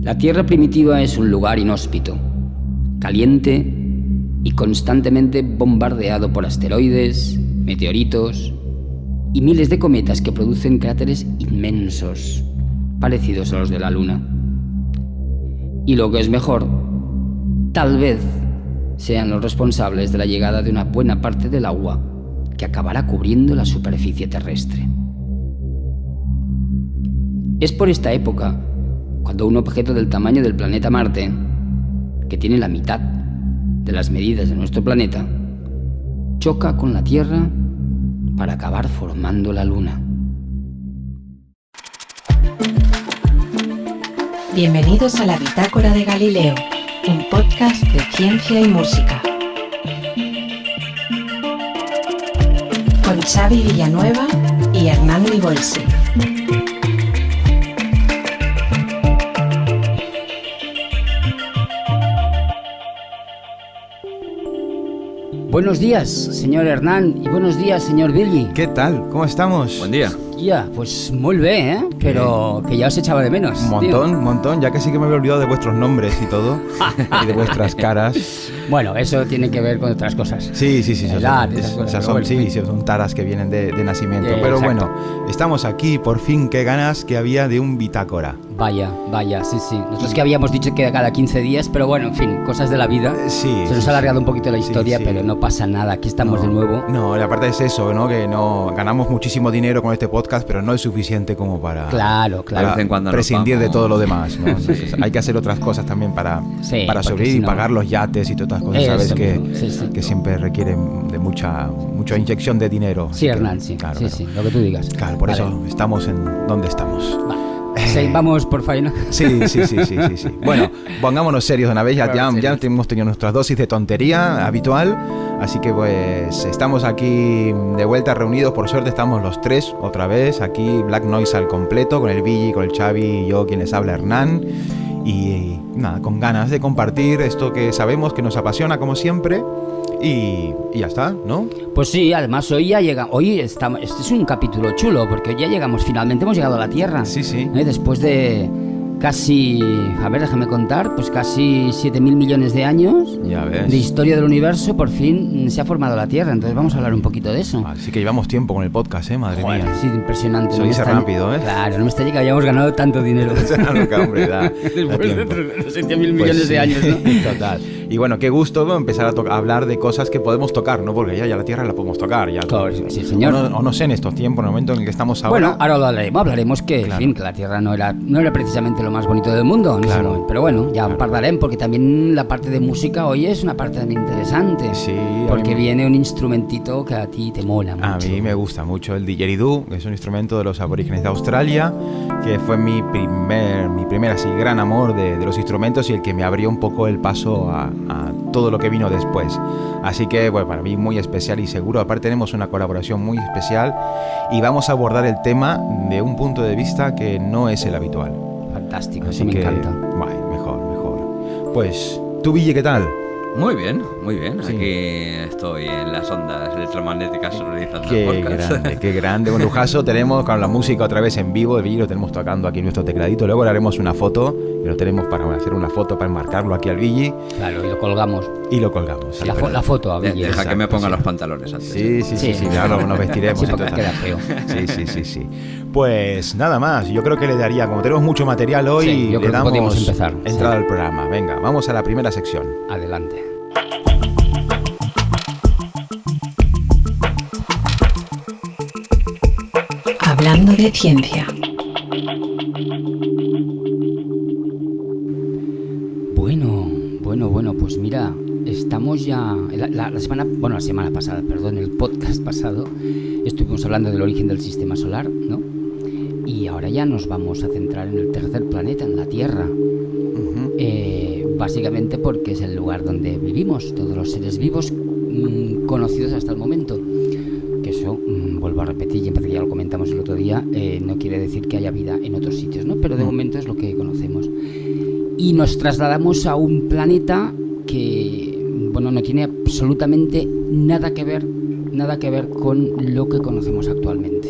La Tierra primitiva es un lugar inhóspito, caliente y constantemente bombardeado por asteroides, meteoritos y miles de cometas que producen cráteres inmensos, parecidos a los de la Luna. Y lo que es mejor, tal vez sean los responsables de la llegada de una buena parte del agua que acabará cubriendo la superficie terrestre. Es por esta época cuando un objeto del tamaño del planeta Marte, que tiene la mitad de las medidas de nuestro planeta, choca con la Tierra para acabar formando la Luna. Bienvenidos a la Bitácora de Galileo, un podcast de ciencia y música. Con Xavi Villanueva y Hernán Libolsi. Buenos días, señor Hernán, y buenos días, señor Billy. ¿Qué tal? ¿Cómo estamos? Buen día. Ya, pues muy bien, Pero que ya os echaba de menos. Un montón, ya casi que me había olvidado de vuestros nombres y todo, y de vuestras caras. Bueno, eso tiene que ver con otras cosas. Sí. Son son taras que vienen de nacimiento. Pero exacto. Bueno, estamos aquí, por fin, qué ganas que había de un bitácora. Vaya, sí. Nosotros que habíamos dicho que cada 15 días, pero bueno, en fin, cosas de la vida. Se nos ha alargado un poquito la historia, pero no pasa nada, aquí estamos de nuevo. No, la parte es eso, ¿no? Que no ganamos muchísimo dinero con este podcast, pero no es suficiente como para, claro. De vez en cuando prescindir de todo lo demás, ¿no? Entonces, hay que hacer otras cosas también para sobrevivir y pagar los yates y todas estas cosas, ¿sabes? Que siempre requieren de mucha inyección de dinero. Sí, Hernán, sí. Claro, Lo que tú digas. Claro, por eso estamos en donde estamos. Sí, vamos por faena. Sí. Bueno, pongámonos serios de una vez. Ya hemos tenido nuestras dosis de tontería habitual. Así que pues estamos aquí de vuelta reunidos. Por suerte estamos los tres otra vez. Aquí Black Noise al completo, con el Billy, con el Xavi y yo, quien les habla, Hernán. Y nada, con ganas de compartir esto que sabemos que nos apasiona como siempre. Y ya está, ¿no? Pues sí, además hoy ya llegamos. Este es un capítulo chulo, porque hoy ya llegamos, finalmente hemos llegado a la Tierra. Sí. Después de casi, déjame contar, pues casi 7.000 millones de años de historia del universo, por fin se ha formado la Tierra. Entonces vamos a hablar un poquito de eso. Así que llevamos tiempo con el podcast, madre mía. Sí, impresionante. Se dice rápido, Claro, no me extraña que hayamos ganado tanto dinero. Hombre, después de los 7.000 millones de años, ¿no? Total. Y bueno, qué gusto empezar a hablar de cosas que podemos tocar, ¿no? Porque ya la Tierra la podemos tocar. Claro, sí, señor. O no sé, en estos tiempos, en el momento en el que estamos ahora. Bueno, ahora lo hablaremos que, claro, en fin, que la Tierra no era precisamente lo más bonito del mundo en ese momento. Pero bueno, ya hablaremos, porque también la parte de música hoy es una parte también interesante. Sí. Porque viene un instrumentito que a ti te mola mucho. A mí me gusta mucho el didgeridoo, que es un instrumento de los aborígenes de Australia, que fue mi primer así gran amor de los instrumentos y el que me abrió un poco el paso a todo lo que vino después. Así que, bueno, para mí muy especial y seguro. Aparte tenemos una colaboración muy especial y vamos a abordar el tema de un punto de vista que no es el habitual. Fantástico, así me que, encanta. Mejor. Pues, tú, Ville, ¿qué tal? Muy bien. Sí. Aquí estoy en las ondas electromagnéticas sonorizando Qué el podcast. qué grande. Un lujazo. Tenemos con la música otra vez en vivo. El Ville lo tenemos tocando aquí en nuestro tecladito. Luego le haremos una foto. Y lo tenemos para hacer una foto, para enmarcarlo aquí al Ville. Claro, y lo colgamos. La foto a Ville. Deja que me ponga los pantalones antes. Sí. Ya nos vestiremos. Sí, porque queda feo. Sí. Pues nada más. Yo creo que le daría, como tenemos mucho material hoy, yo le creo que podríamos damos empezar. entrada al programa. Venga, vamos a la primera sección. Adelante. Hablando de ciencia. Bueno, pues mira, estamos ya la semana pasada, el podcast pasado, estuvimos hablando del origen del sistema solar, ¿no? Y ahora ya nos vamos a centrar en el tercer planeta, en la Tierra. Básicamente porque es el lugar donde vivimos todos los seres vivos conocidos hasta el momento. Que eso, vuelvo a repetir, y en parte ya lo comentamos el otro día, no quiere decir que haya vida en otros sitios, ¿no? Pero de momento es lo que conocemos. Y nos trasladamos a un planeta que, no tiene absolutamente nada que ver con lo que conocemos actualmente.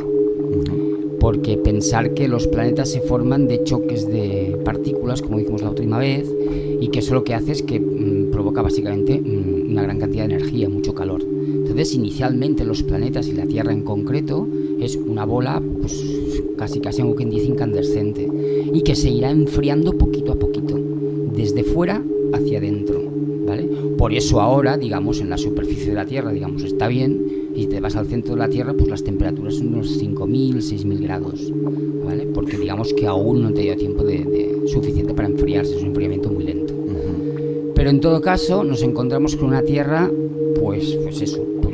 porque pensar que los planetas se forman de choques de partículas, como dijimos la última vez, y que eso lo que hace es que provoca básicamente una gran cantidad de energía, mucho calor. Entonces, inicialmente los planetas y la Tierra en concreto es una bola, pues casi como quien dice, incandescente, y que se irá enfriando poquito a poquito, desde fuera hacia adentro, ¿vale? Por eso ahora, digamos, en la superficie de la Tierra, digamos, está bien, y si te vas al centro de la Tierra, pues las temperaturas son unos 5.000, 6.000 grados, ¿vale? Porque digamos que aún no te dio tiempo de suficiente para enfriarse, es un enfriamiento muy lento. Pero en todo caso, nos encontramos con una Tierra, pues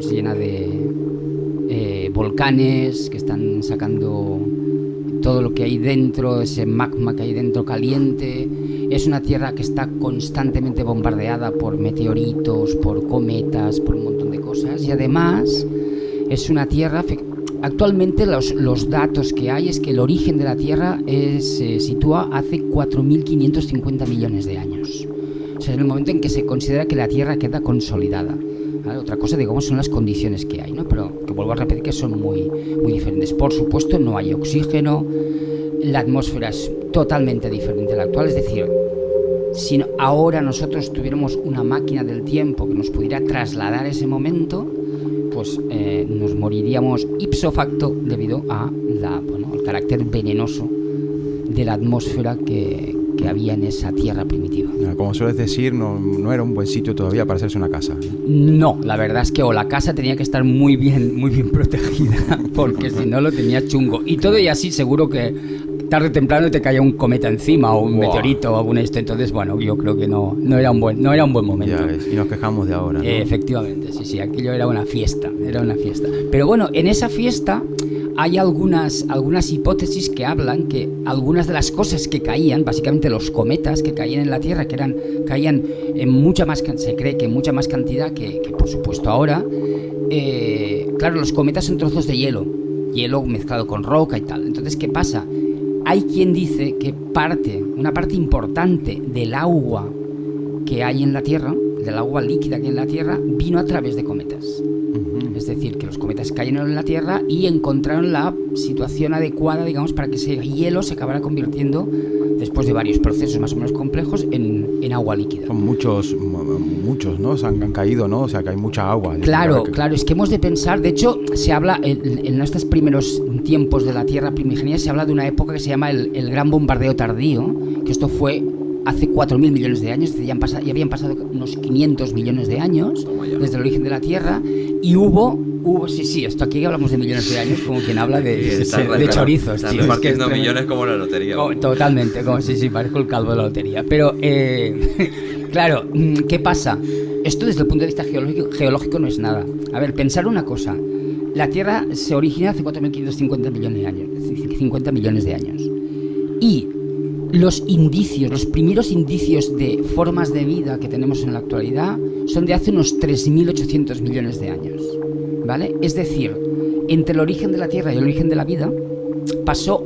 llena de volcanes que están sacando todo lo que hay dentro, ese magma que hay dentro caliente. Es una Tierra que está constantemente bombardeada por meteoritos, por cometas, por un montón de cosas. Y además es una Tierra... Actualmente los datos que hay es que el origen de la Tierra se sitúa hace 4.550 millones de años. O sea, es el momento en que se considera que la Tierra queda consolidada. ¿Vale? Otra cosa, digamos, son las condiciones que hay, ¿no? Pero que vuelvo a repetir que son muy, muy diferentes. Por supuesto, no hay oxígeno, la atmósfera es totalmente diferente a la actual. Es decir, si ahora nosotros tuviéramos una máquina del tiempo que nos pudiera trasladar ese momento, pues nos moriríamos ipso facto debido a al carácter venenoso de la atmósfera que había en esa Tierra primitiva. Como sueles decir, no era un buen sitio todavía para hacerse una casa. No, la verdad es que la casa tenía que estar muy bien protegida, porque si no lo tenía chungo. Y todo y así seguro que tarde o temprano te caía un cometa encima o un meteorito o alguna esto. Entonces, bueno, yo creo que no era un buen momento. Ya ves, y nos quejamos de ahora, ¿no? Efectivamente, sí, aquello era una fiesta. Pero bueno, en esa fiesta hay algunas hipótesis que hablan que algunas de las cosas que caían, básicamente los cometas que caían en la Tierra, caían en mucha más, se cree que en mucha más cantidad que por supuesto ahora. Claro, los cometas son trozos de hielo mezclado con roca y tal. Entonces, ¿qué pasa? Hay quien dice que una parte importante del agua que hay en la Tierra, del agua líquida que hay en la Tierra, vino a través de cometas. Es decir, que los cometas cayeron en la Tierra y encontraron la situación adecuada, digamos, para que ese hielo se acabara convirtiendo, después de varios procesos más o menos complejos, en agua líquida. Son muchos, ¿no? Se han caído, ¿no? O sea, que hay mucha agua. Claro, es que hemos de pensar, de hecho, se habla, en estos primeros tiempos de la Tierra primigenia, se habla de una época que se llama el Gran Bombardeo Tardío, que esto fue hace 4.000 millones de años, es decir, ya habían pasado unos 500 millones de años desde el origen de la Tierra, y hubo esto aquí hablamos de millones de años como quien habla de chorizos, tío. Están repartiendo millones como la lotería. Totalmente, parezco el calvo de la lotería. Pero, claro, ¿qué pasa? Esto desde el punto de vista geológico no es nada. A ver, pensar una cosa. La Tierra se origina hace 4.550 millones de años, es decir, 50 millones de años. Y los primeros indicios de formas de vida que tenemos en la actualidad son de hace unos 3.800 millones de años, ¿vale? Es decir, entre el origen de la Tierra y el origen de la vida pasó,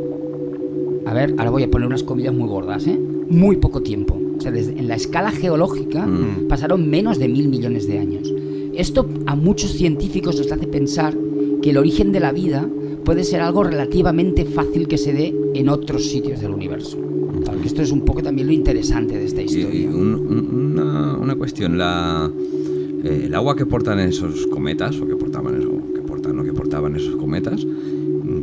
a ver, ahora voy a poner unas comillas muy gordas, muy poco tiempo. O sea, en la escala geológica pasaron menos de 1.000 millones de años. Esto a muchos científicos les hace pensar que el origen de la vida puede ser algo relativamente fácil que se dé en otros sitios del universo. Claro, que esto es un poco también lo interesante de esta historia. Y una cuestión, el agua que portan esos cometas, o que portaban esos cometas,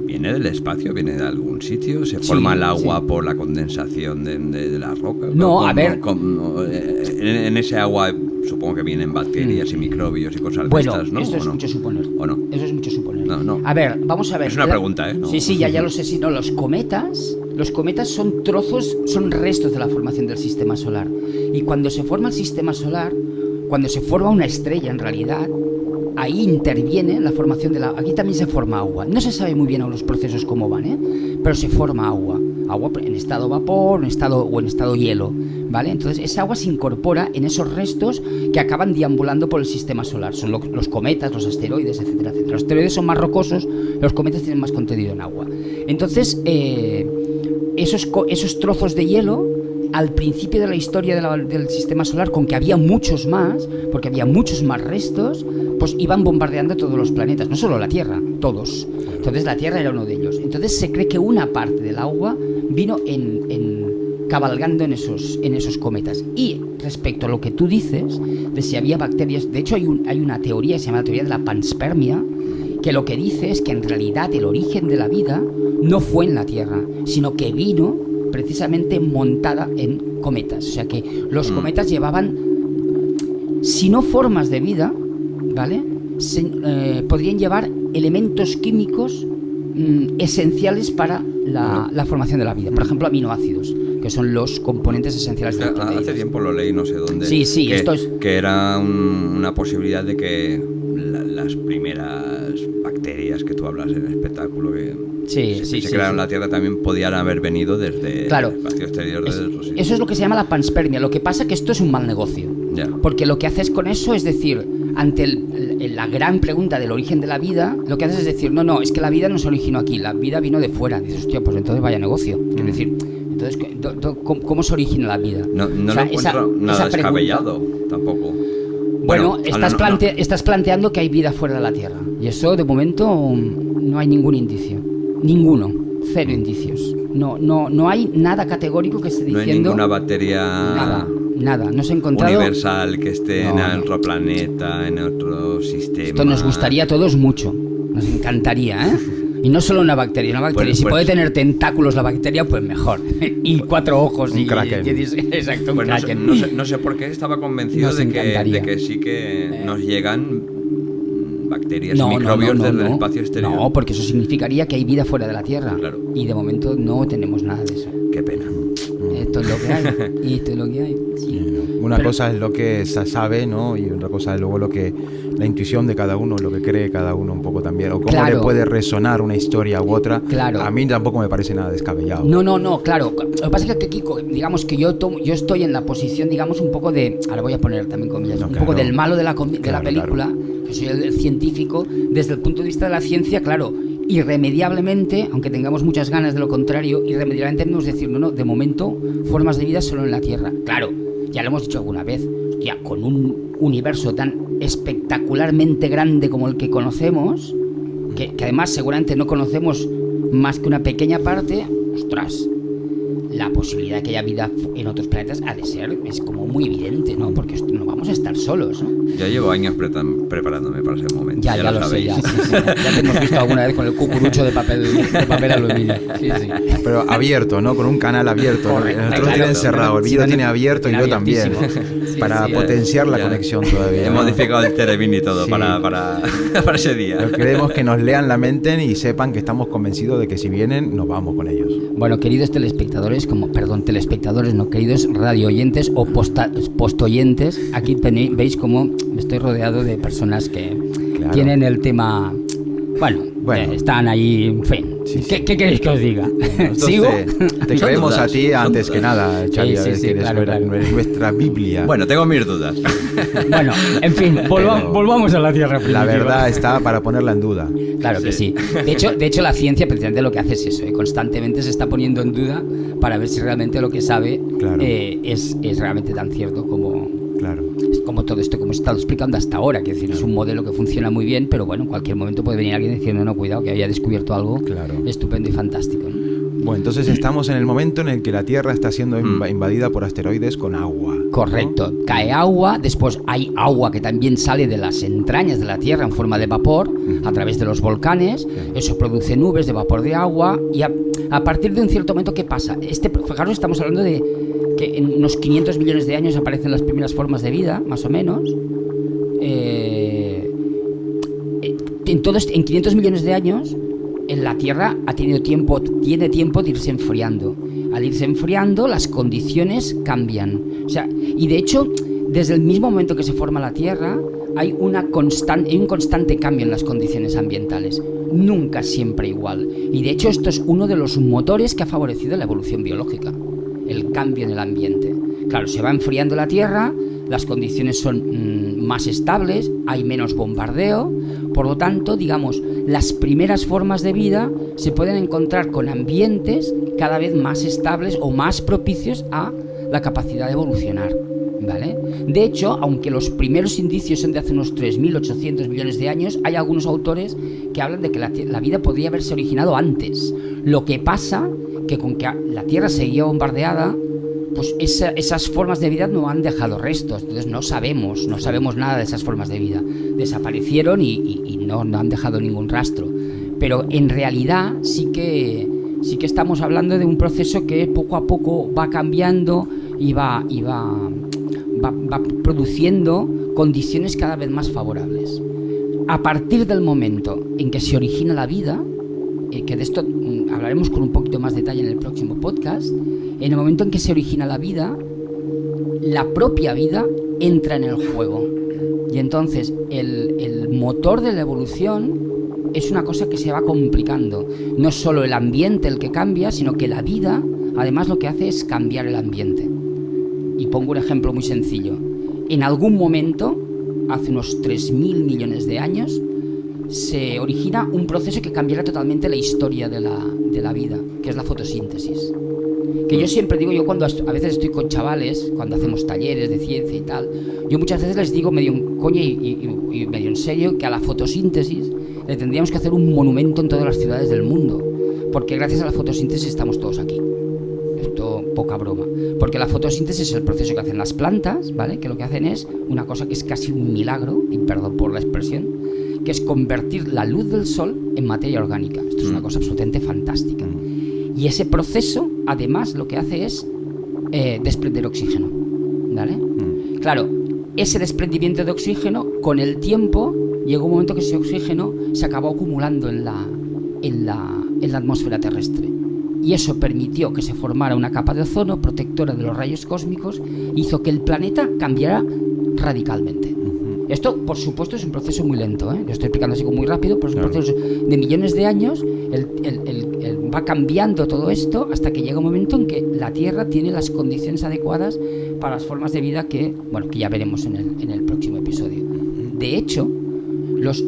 ¿viene del espacio? ¿Viene de algún sitio? ¿Se forma el agua por la condensación de la roca? No, a ver... En ese agua supongo que vienen bacterias y microbios y cosas de estas, ¿no? Eso es mucho suponer. ¿O no? Eso es mucho suponer. No. A ver, vamos a ver. Es una pregunta, ¿eh? No. Sí, ya lo sé. Sí, no, los cometas son restos de la formación del sistema solar. Y cuando se forma el sistema solar, cuando se forma una estrella en realidad, ahí interviene la formación de la... Aquí también se forma agua. No se sabe muy bien aún los procesos cómo van, pero se forma agua. Agua en estado vapor en estado hielo, ¿vale? Entonces esa agua se incorpora en esos restos que acaban deambulando por el sistema solar. Son los cometas, los asteroides, etcétera, etcétera. Los asteroides son más rocosos, los cometas tienen más contenido en agua. Entonces esos trozos de hielo al principio de la historia del sistema solar, con que había muchos más, porque había muchos más restos, pues iban bombardeando todos los planetas, no solo la Tierra, todos. Entonces la Tierra era uno de ellos. Entonces se cree que una parte del agua vino cabalgando en esos cometas. Y respecto a lo que tú dices, de si había bacterias, de hecho hay una teoría que se llama la teoría de la panspermia, que lo que dice es que en realidad el origen de la vida no fue en la Tierra, sino que vino precisamente montada en cometas. O sea que los cometas llevaban, si no formas de vida, ¿vale? Podrían llevar elementos químicos esenciales para la formación de la vida. Por ejemplo, aminoácidos, que son los componentes esenciales de la proteína. Hace tiempo lo leí, no sé dónde. Sí, que era una posibilidad de que las primeras bacterias que tú hablas en el espectáculo que se crearon en la Tierra también podían haber venido desde el espacio exterior. Eso es lo que se llama la panspermia. Lo que pasa es que esto es un mal negocio. Ya. Porque lo que haces con eso es decir, ante la gran pregunta del origen de la vida, lo que haces es decir, no, es que la vida no se originó aquí, la vida vino de fuera. Dices, hostia, pues entonces vaya negocio. Quiero decir, entonces, ¿cómo se origina la vida? No lo encuentro nada descabellado tampoco. Bueno, estás planteando que hay vida fuera de la Tierra. Y eso, de momento, no hay ningún indicio. Ninguno. Cero indicios. No hay nada categórico que esté diciendo... No hay ninguna bacteria... Nada. No se ha encontrado... universal que esté en otro planeta, en otro sistema... Esto nos gustaría a todos mucho. Nos encantaría, ¿eh? Y no solo una bacteria. Si puede tener tentáculos la bacteria, pues mejor. Y 4 ojos. Un kraken. Exacto, un kraken. No sé por qué estaba convencido de que sí que nos llegan bacterias y microbios desde el espacio exterior. No, porque eso significaría que hay vida fuera de la Tierra. Claro. Y de momento no tenemos nada de eso. Qué pena. Esto es lo que hay. Sí. Una cosa es lo que se sabe, ¿no? Y otra cosa es luego la intuición de cada uno, lo que cree cada uno un poco también, o cómo le puede resonar una historia u otra. Claro. A mí tampoco me parece nada descabellado. No, claro. Lo que pasa es que, Kiko, digamos que yo estoy en la posición, digamos, un poco de... Ahora voy a poner también comillas, un poco del malo de la película, que soy el científico, desde el punto de vista de la ciencia, claro, irremediablemente, aunque tengamos muchas ganas de lo contrario, irremediablemente debemos decir, no, de momento, formas de vida solo en la Tierra. Claro, ya lo hemos dicho alguna vez, hostia, con un universo tan espectacularmente grande como el que conocemos, que además seguramente no conocemos más que una pequeña parte, ostras, la posibilidad de que haya vida en otros planetas ha de ser, es como muy evidente, ¿no? Porque no vamos a estar solos, ¿no? Ya llevo años preparándome para ese momento. Ya lo sé, ya te hemos visto alguna vez con el cucurucho de papel aluminio. Sí. Pero abierto, ¿no? Con un canal abierto. Correcto, nosotros tiene encerrado, el vídeo tiene abierto y yo también. Para potenciar la conexión todavía. He modificado el Televín y todo para ese día. Pero queremos que nos lean la mente y sepan que estamos convencidos de que si vienen, nos vamos con ellos. Bueno, queridos telespectadores, queridos radio oyentes o postoyentes, aquí veis cómo estoy rodeado de personas que tienen el tema, bueno, están ahí, en fin. Sí. ¿Qué queréis que os diga? Entonces, ¿Sigo? Te creemos a ti antes que nada, Xavi, sí, claro. Nuestra Biblia. Bueno, tengo mis dudas. Bueno, en fin, volvamos a la Tierra primitiva. La verdad está para ponerla en duda. Claro que sí. De hecho, la ciencia precisamente lo que hace es eso, constantemente se está poniendo en duda para ver si realmente lo que sabe es realmente tan cierto como... Claro. Es como todo esto, como he estado explicando hasta ahora, que es decir, es un modelo que funciona muy bien, pero bueno, en cualquier momento puede venir alguien diciendo, no, cuidado, que había descubierto algo estupendo y fantástico, ¿no? Bueno, entonces estamos en el momento en el que la Tierra está siendo invadida por asteroides con agua, ¿no? Correcto, cae agua, después hay agua que también sale de las entrañas de la Tierra en forma de vapor a través de los volcanes, eso produce nubes de vapor de agua y a partir de un cierto momento, ¿qué pasa? Fijaros, estamos hablando de que en unos 500 millones de años aparecen las primeras formas de vida, más o menos. En 500 millones de años, en la Tierra tiene tiempo de irse enfriando. Al irse enfriando, las condiciones cambian. O sea, y de hecho, desde el mismo momento que se forma la Tierra, hay un constante cambio en las condiciones ambientales. Nunca siempre igual. Y de hecho, esto es uno de los motores que ha favorecido la evolución biológica. El cambio en el ambiente. Claro, se va enfriando la Tierra, las condiciones son más estables, hay menos bombardeo, por lo tanto, digamos, las primeras formas de vida se pueden encontrar con ambientes cada vez más estables o más propicios a la capacidad de evolucionar, ¿vale? De hecho, aunque los primeros indicios son de hace unos 3.800 millones de años, hay algunos autores que hablan de que la vida podría haberse originado antes. Lo que pasa que con que la Tierra seguía bombardeada, pues esas formas de vida no han dejado restos. Entonces no sabemos nada de esas formas de vida. Desaparecieron y no han dejado ningún rastro. Pero en realidad sí que estamos hablando de un proceso que poco a poco va cambiando y va produciendo condiciones cada vez más favorables. A partir del momento en que se origina la vida, que de esto hablaremos con un poquito más detalle en el próximo podcast, en el momento en que se origina la vida, la propia vida entra en el juego. Y entonces el motor de la evolución es una cosa que se va complicando. No es solo el ambiente el que cambia, sino que la vida, además, lo que hace es cambiar el ambiente. Y pongo un ejemplo muy sencillo. En algún momento, hace unos 3.000 millones de años, se origina un proceso que cambiará totalmente la historia de la vida, que es la fotosíntesis. Que yo siempre digo, yo cuando a veces estoy con chavales, cuando hacemos talleres de ciencia y tal, yo muchas veces les digo medio en coña y medio en serio que a la fotosíntesis le tendríamos que hacer un monumento en todas las ciudades del mundo, porque gracias a la fotosíntesis estamos todos aquí. Esto, poca broma. Porque la fotosíntesis es el proceso que hacen las plantas, ¿vale? Que lo que hacen es una cosa que es casi un milagro, y perdón por la expresión, que es convertir la luz del sol en materia orgánica. Esto es una cosa absolutamente fantástica. Y ese proceso, además, lo que hace es desprender oxígeno, ¿vale? Claro, ese desprendimiento de oxígeno, con el tiempo, llegó un momento que ese oxígeno se acabó acumulando en la atmósfera terrestre. Y eso permitió que se formara una capa de ozono protectora de los rayos cósmicos, hizo que el planeta cambiara radicalmente. Esto, por supuesto, es un proceso muy lento, ¿eh? Lo estoy explicando así como muy rápido, pero es un proceso de millones de años. Va cambiando todo esto hasta que llega un momento en que la Tierra tiene las condiciones adecuadas para las formas de vida que ya veremos en el próximo episodio. De hecho, los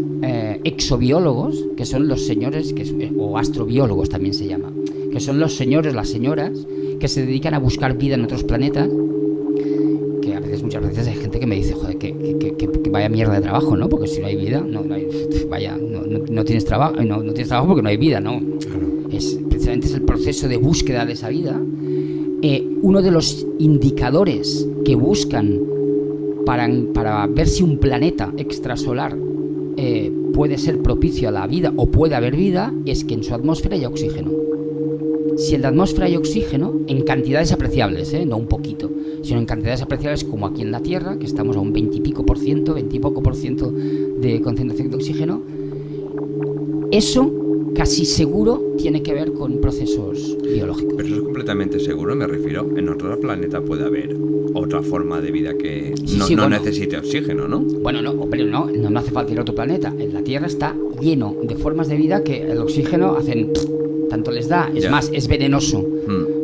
exobiólogos, que son los señores, o astrobiólogos también se llama, que son los señores, las señoras, que se dedican a buscar vida en otros planetas, que muchas veces hay gente que me dice, joder, que vaya mierda de trabajo, ¿no? Porque si no hay vida, no tienes trabajo, no tienes trabajo porque no hay vida, ¿no? Precisamente es el proceso de búsqueda de esa vida. Uno de los indicadores que buscan para ver si un planeta extrasolar puede ser propicio a la vida o puede haber vida es que en su atmósfera haya oxígeno. Si en la atmósfera hay oxígeno, en cantidades apreciables, no un poquito, sino en cantidades apreciables como aquí en la Tierra, que estamos a un 20 y poco por ciento de concentración de oxígeno, eso casi seguro tiene que ver con procesos biológicos. Pero eso es completamente seguro, me refiero. En otro planeta puede haber otra forma de vida que no necesite oxígeno, ¿no? Bueno, no, hombre, no hace falta ir a otro planeta. En la Tierra está lleno de formas de vida que el oxígeno hacen... tanto les da, es más, es venenoso,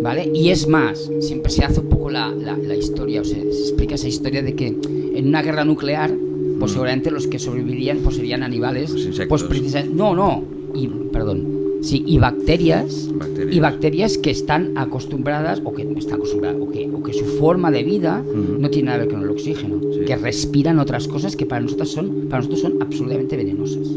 ¿vale? Y es más, siempre se hace un poco la historia, o se explica esa historia de que en una guerra nuclear, pues seguramente los que sobrevivirían pues serían animales, pues precisamente, y bacterias que están acostumbradas o que su forma de vida no tiene nada que ver con el oxígeno, que respiran otras cosas que para nosotros son absolutamente venenosas.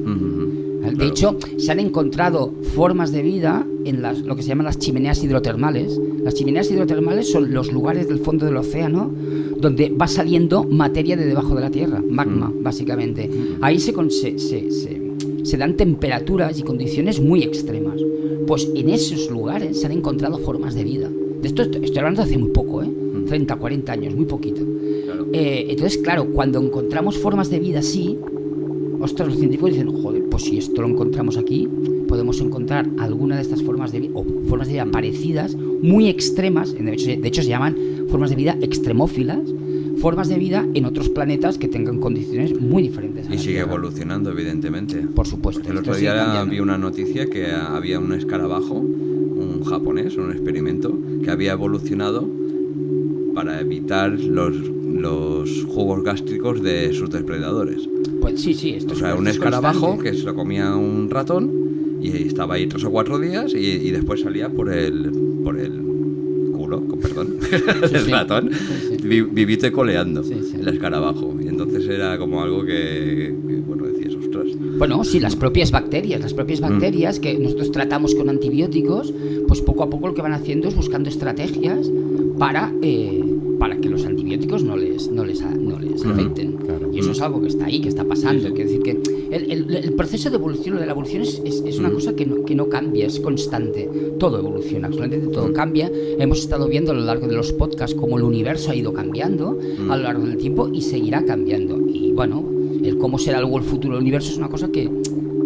De hecho, se han encontrado formas de vida en lo que se llaman las chimeneas hidrotermales. Las chimeneas hidrotermales son los lugares del fondo del océano donde va saliendo materia de debajo de la Tierra, magma, básicamente. Ahí se dan temperaturas y condiciones muy extremas. Pues en esos lugares se han encontrado formas de vida. De esto estoy hablando de hace muy poco, 30, 40 años, muy poquito. Claro. Entonces, claro, cuando encontramos formas de vida así, ostras, los científicos dicen, joder, pues si esto lo encontramos aquí, podemos encontrar alguna de estas formas de vida, o formas de vida parecidas, muy extremas, de hecho se llaman formas de vida extremófilas, formas de vida en otros planetas que tengan condiciones muy diferentes. Y sigue evolucionando, evidentemente. Por supuesto. El otro día vi una noticia que había un escarabajo, un japonés, un experimento, que había evolucionado para evitar los jugos gástricos de sus depredadores. Pues sí. O sea, un escarabajo que se lo comía un ratón y estaba ahí 3 o 4 días y después salía por el culo, con perdón, el ratón, vivito y coleando el escarabajo. Y entonces era como algo que bueno, decías, ostras. Bueno, sí, las propias bacterias que nosotros tratamos con antibióticos, pues poco a poco lo que van haciendo es buscando estrategias para que los antibióticos no les afecten. Claro. Y eso es algo que está ahí, que está pasando. Quiere decir que el proceso de evolución, lo de la evolución es una cosa que no cambia, es constante. Todo evoluciona, absolutamente todo cambia. Hemos estado viendo a lo largo de los podcasts cómo el universo ha ido cambiando a lo largo del tiempo y seguirá cambiando. Y bueno, el cómo será luego el futuro del universo es una cosa que...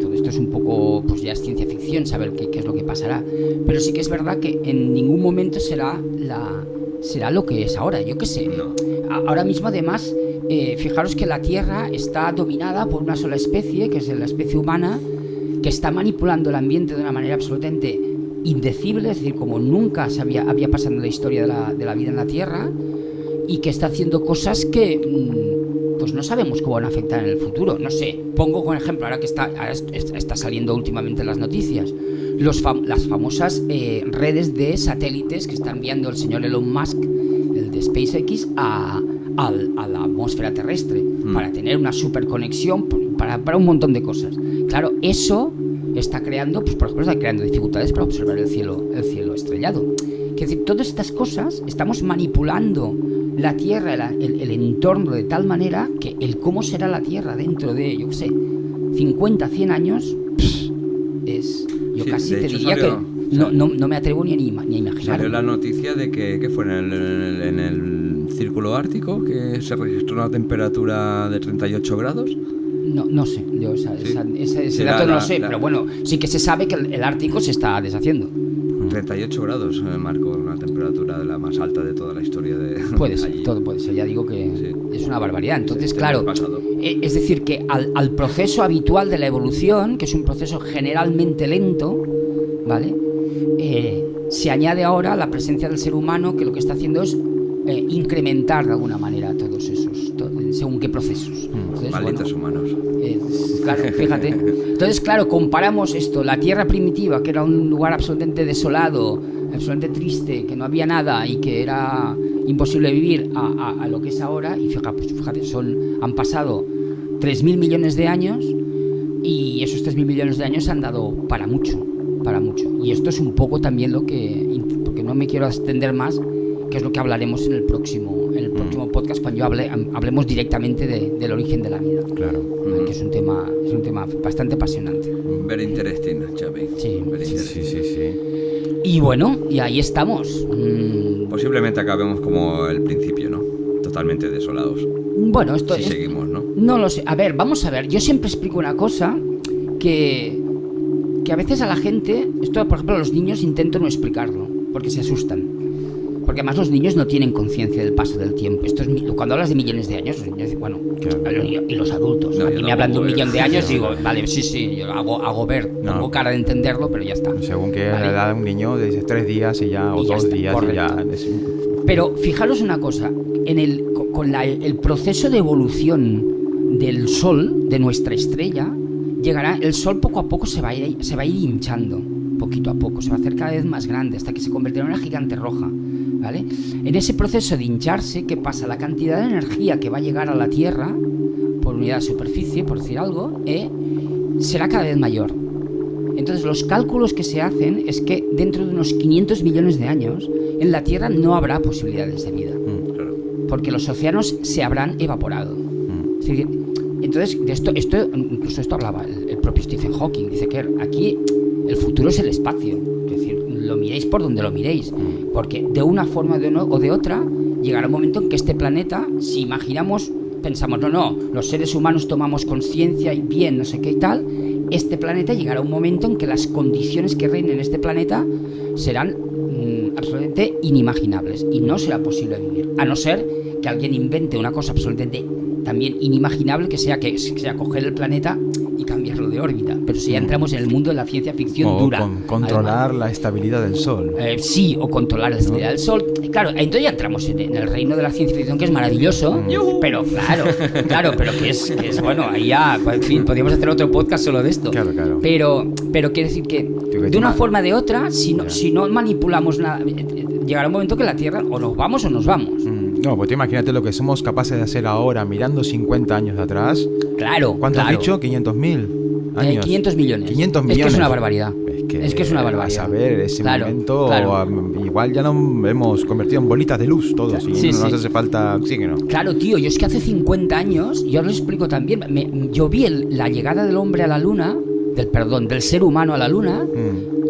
Todo esto es un poco, pues ya es ciencia ficción, saber qué es lo que pasará. Pero sí que es verdad que en ningún momento será lo que es ahora. Yo qué sé. No. Ahora mismo, además, fijaros que la Tierra está dominada por una sola especie, que es la especie humana, que está manipulando el ambiente de una manera absolutamente indecible, es decir, como nunca había pasado en la historia de la vida en la Tierra, y que está haciendo cosas que pues no sabemos cómo van a afectar en el futuro. No sé, pongo como ejemplo, ahora que está saliendo últimamente en las noticias, las famosas redes de satélites que está enviando el señor Elon Musk, el de SpaceX, a la atmósfera terrestre, para tener una superconexión, para un montón de cosas. Claro, eso está creando, pues por ejemplo, está creando dificultades para observar el cielo estrellado. Es decir, todas estas cosas estamos manipulando la Tierra, el entorno, de tal manera que el cómo será la Tierra dentro de, yo qué sé, 50, 100 años, yo Sí, casi de te hecho diría salió, que no me atrevo ni a imaginar. Salió la noticia de que fue en el círculo ártico, que se registró una temperatura de 38 grados. No sé, yo ese dato no lo sé, pero bueno, sí que se sabe que el Ártico se está deshaciendo. 38 grados marcó una temperatura de la más alta de toda la historia de Puede ser, allí. todo puede ser, ya digo que Sí. es una barbaridad. Entonces, Sí, claro, pasado. es decir, que al proceso habitual de la evolución, que es un proceso generalmente lento, ¿vale? Se añade ahora la presencia del ser humano, que lo que está haciendo es incrementar de alguna manera todos esos, según qué procesos. Entonces, Malditos humanos. Claro, fíjate. Entonces, claro, comparamos esto, la Tierra primitiva, que era un lugar absolutamente desolado, absolutamente triste, que no había nada y que era imposible vivir, a lo que es ahora. Y fíjate, han pasado 3.000 millones de años, y esos 3.000 millones de años han dado para mucho. Y esto es un poco también porque no me quiero extender más, que es lo que hablaremos en el próximo podcast, cuando hablemos directamente del origen de la vida. Claro. Que es un tema bastante apasionante. Very interesting, Xavi. Sí. Very interesting. Sí. Y bueno, y ahí estamos. Posiblemente acabemos como el principio, ¿no? Totalmente desolados. Bueno, esto Si seguimos, ¿no? No lo sé. A ver, vamos a ver. Yo siempre explico una cosa que a veces a la gente, esto por ejemplo a los niños intento no explicarlo, porque se asustan. Porque además los niños no tienen conciencia del paso del tiempo. Cuando hablas de millones de años, los niños dicen, bueno, claro. y los adultos. No, a mí yo me hablan de un tampoco, millón de años y digo, vale, sí, yo hago ver, No. pongo cara de entenderlo, pero ya está. Según que Vale. la edad de un niño, dices 3 días y ya, o Y ya 2 está, días correcto. y ya. Pero fijaros una cosa, con el proceso de evolución del Sol, de nuestra estrella, el Sol poco a poco se va a ir hinchando, poquito a poco, se va a hacer cada vez más grande hasta que se convertirá en una gigante roja, ¿vale? En ese proceso de hincharse, ¿qué pasa? La cantidad de energía que va a llegar a la Tierra por unidad de superficie, por decir algo, será cada vez mayor. Entonces los cálculos que se hacen es que dentro de unos 500 millones de años en la Tierra no habrá posibilidades de vida, Claro. porque los océanos se habrán evaporado. Es decir, entonces incluso esto hablaba el propio Stephen Hawking, dice que aquí el futuro es el espacio, es decir, lo miréis por donde lo miréis, porque de una forma o de otra llegará un momento en que este planeta, si pensamos, no, los seres humanos tomamos conciencia y bien, no sé qué y tal, este planeta llegará un momento en que las condiciones que reinen en este planeta serán absolutamente inimaginables y no será posible vivir, a no ser que alguien invente una cosa absolutamente también inimaginable, que sea coger el planeta y cambiarlo de órbita. Pero si ya entramos en el mundo de la ciencia ficción O dura. controlar además. la estabilidad del Sol. Sí, o controlar la estabilidad del Sol. Claro, entonces ya entramos en el reino de la ciencia ficción, que es maravilloso, pero claro, pero que es bueno, ahí ya, en fin, podríamos hacer otro podcast solo de esto. Claro. Pero quiere decir que de una forma o de otra, si no manipulamos nada, llegará un momento que la Tierra o nos vamos o nos vamos. No, pues tú imagínate lo que somos capaces de hacer ahora mirando 50 años de atrás. Claro. ¿Cuánto has dicho? 500.000 años. 500 millones. 500 millones. Es que es una barbaridad. Es que es una barbaridad. A ver, ese momento igual ya nos hemos convertido en bolitas de luz todos y no nos hace falta oxígeno. Claro, tío, yo es que hace 50 años, yo os lo explico también, yo vi la llegada del hombre a la luna, del ser humano a la luna,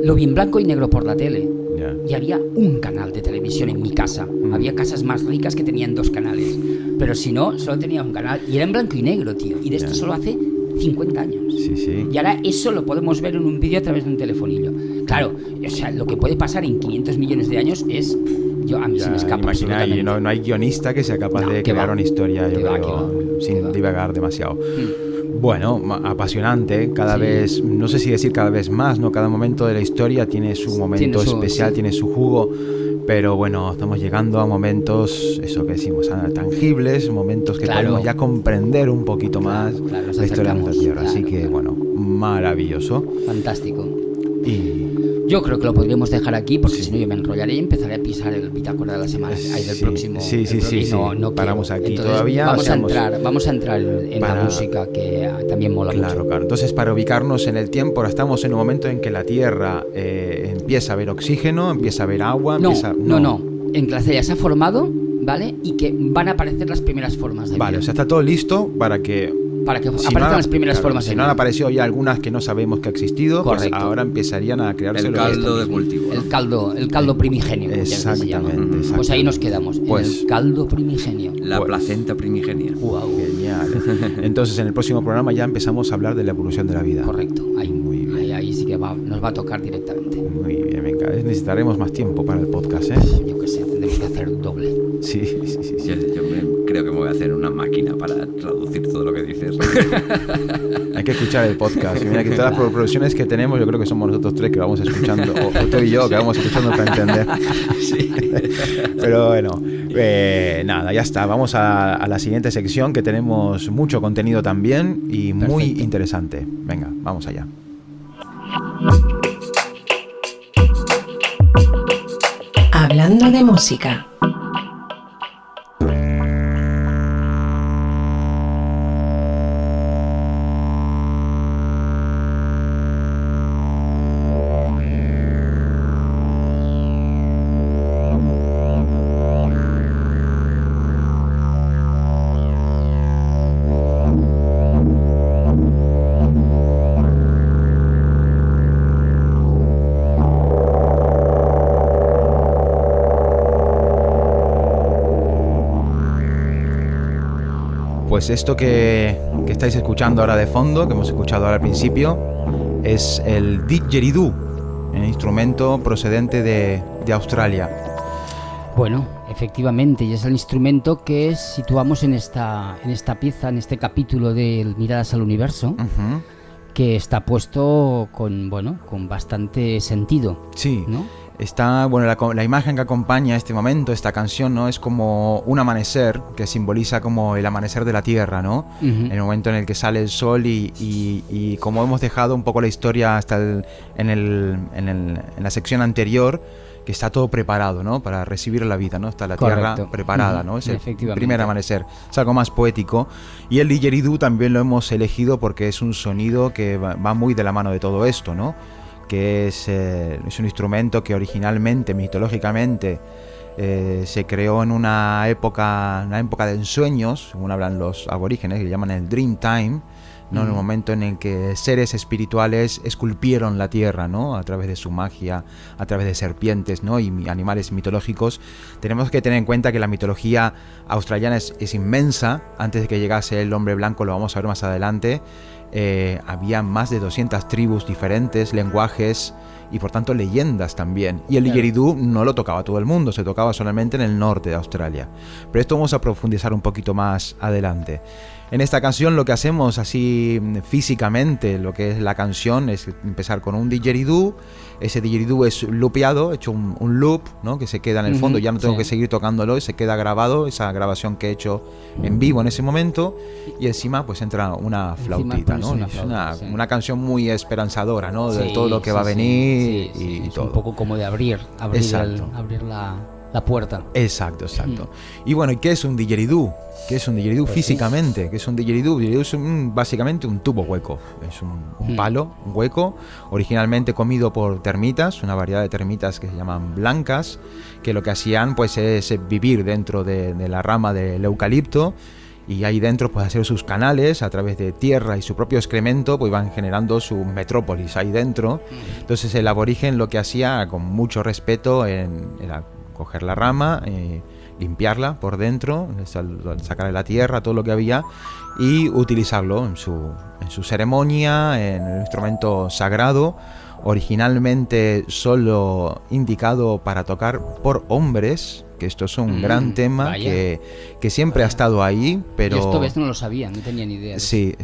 lo vi en blanco y negro por la tele. Yeah. Y había un canal de televisión en mi casa. Había casas más ricas que tenían 2 canales. Pero si no, solo tenía un canal. Y era en blanco y negro, tío. Y de esto solo hace 50 años. Sí. Y ahora eso lo podemos ver en un vídeo a través de un telefonillo. Claro, o sea, lo que puede pasar en 500 millones de años es... a mí se me escapa absolutamente. No hay guionista que sea capaz de crear una historia, yo creo, sin divagar demasiado. Bueno, apasionante, cada vez, no sé si decir cada vez más, ¿no? Cada momento de la historia tiene su momento especial, tiene su jugo, pero bueno, estamos llegando a momentos, eso que decimos, tangibles, momentos que podemos ya comprender un poquito más la historia de nuestra Tierra. Así que, bueno, maravilloso. Fantástico. Y... yo creo que lo podríamos dejar aquí porque si no yo me enrollaré y empezaré a pisar el bitácora de la semana del próximo. Sí. No paramos aquí. Entonces, todavía. Vamos a entrar en la música que también mola mucho. Claro. Entonces, para ubicarnos en el tiempo, ahora estamos en un momento en que la Tierra empieza a haber oxígeno, empieza a haber agua. No. En que la estrella se ha formado, ¿vale? Y que van a aparecer las primeras formas de vida. Vale, o sea, está todo listo para que aparezcan las primeras formas de vida. Si no han aparecido ya algunas que no sabemos que ha existido, pues ahora empezarían a crearse el caldo de cultivo. El caldo primigenio. Exactamente. Pues ahí nos quedamos, en el caldo primigenio. La placenta primigenia. Wow. Genial. Entonces, en el próximo programa ya empezamos a hablar de la evolución de la vida. Correcto. Ahí sí que nos va a tocar directamente. Muy bien, venga. Necesitaremos más tiempo para el podcast, ¿eh? Yo qué sé, tendremos que hacer doble. Sí. Yo creo que me voy a hacer una máquina para traducir todo lo que dices. Hay que escuchar el podcast. Mira que todas las producciones que tenemos, yo creo que somos nosotros 3 que vamos escuchando, o tú y yo que vamos escuchando para entender. Sí. Pero bueno, nada, ya está. Vamos a la siguiente sección, que tenemos mucho contenido también y muy interesante. Venga, vamos allá. Hablando de música. Pues esto que estáis escuchando ahora de fondo, que hemos escuchado ahora al principio, es el didgeridoo, un instrumento procedente de Australia. Bueno, efectivamente, y es el instrumento que situamos en esta pieza, en este capítulo de Miradas al Universo, que está puesto con bastante sentido. Sí, ¿no? Está, la imagen que acompaña este momento, esta canción, ¿no? Es como un amanecer que simboliza como el amanecer de la Tierra, ¿no? En el momento en el que sale el sol y como hemos dejado un poco la historia hasta en la sección anterior, que está todo preparado, ¿no? Para recibir la vida, ¿no? Está la Tierra preparada, ¿no? Es el primer amanecer. Es algo más poético. Y el didgeridoo también lo hemos elegido porque es un sonido que va muy de la mano de todo esto, ¿no? Que es un instrumento que originalmente, mitológicamente, se creó en una época de ensueños, según hablan los aborígenes, que llaman el Dream Time, ¿no? En el momento en el que seres espirituales esculpieron la tierra, ¿no? A través de su magia, a través de serpientes, ¿no? Y animales mitológicos. Tenemos que tener en cuenta que la mitología australiana es inmensa. Antes de que llegase el hombre blanco, lo vamos a ver más adelante. Había más de 200 tribus diferentes, lenguajes y por tanto leyendas también. Y el didgeridoo no lo tocaba todo el mundo, se tocaba solamente en el norte de Australia. Pero esto vamos a profundizar un poquito más adelante. En esta canción lo que hacemos así físicamente, lo que es la canción, es empezar con un didgeridoo. Ese didgeridoo es loopeado, hecho un loop, ¿no? Que se queda en el fondo, ya no tengo que seguir tocándolo, y se queda grabado, esa grabación que he hecho en vivo en ese momento, y encima pues entra una flautita. ¿no? una Es flauta, sí. una canción muy esperanzadora, ¿no? De Sí, todo lo que sí, va a sí, venir sí, sí, y es todo. un poco como de abrir Exacto. la puerta. Exacto. Y bueno, ¿y qué es un didgeridoo? ¿Qué es un didgeridoo Pues físicamente? ¿Qué es un didgeridoo? Didgeridoo es básicamente un tubo hueco. Es un palo, un hueco, originalmente comido por termitas, una variedad de termitas que se llaman blancas, que lo que hacían pues es vivir dentro de la rama del eucalipto, y ahí dentro pues hacer sus canales a través de tierra y su propio excremento, pues van generando su metrópolis ahí dentro. Entonces el aborigen lo que hacía con mucho respeto era coger la rama, limpiarla por dentro, sacarle la tierra, todo lo que había, y utilizarlo en su ceremonia, en el instrumento sagrado, originalmente solo indicado para tocar por hombres, que esto es un gran tema que siempre ha estado ahí, pero... Yo esto no lo sabía, no tenía ni idea. Sí.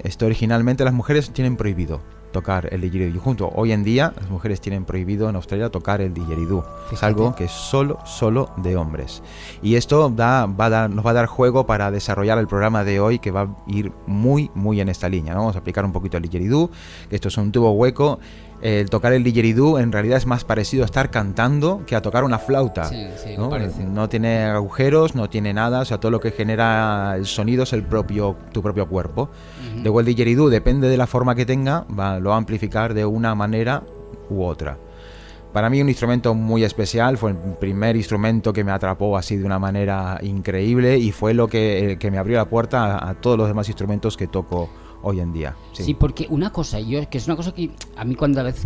Esto originalmente las mujeres tienen prohibido tocar el didgeridoo. Junto hoy en día las mujeres tienen prohibido en Australia tocar el didgeridoo. Es algo que es solo de hombres. Y esto nos va a dar juego para desarrollar el programa de hoy, que va a ir muy en esta línea, ¿no? Vamos a aplicar un poquito el didgeridoo. Esto es un tubo hueco. El tocar el didgeridoo en realidad es más parecido a estar cantando que a tocar una flauta. Sí, ¿no? parece. No tiene agujeros, no tiene nada, o sea, todo lo que genera el sonido es tu propio cuerpo. Luego el didgeridoo, depende de la forma que tenga, lo va a amplificar de una manera u otra. Para mí un instrumento muy especial, fue el primer instrumento que me atrapó así de una manera increíble, y fue lo que me abrió la puerta a todos los demás instrumentos que toco hoy en día. Sí, porque una cosa, que es una cosa que a mí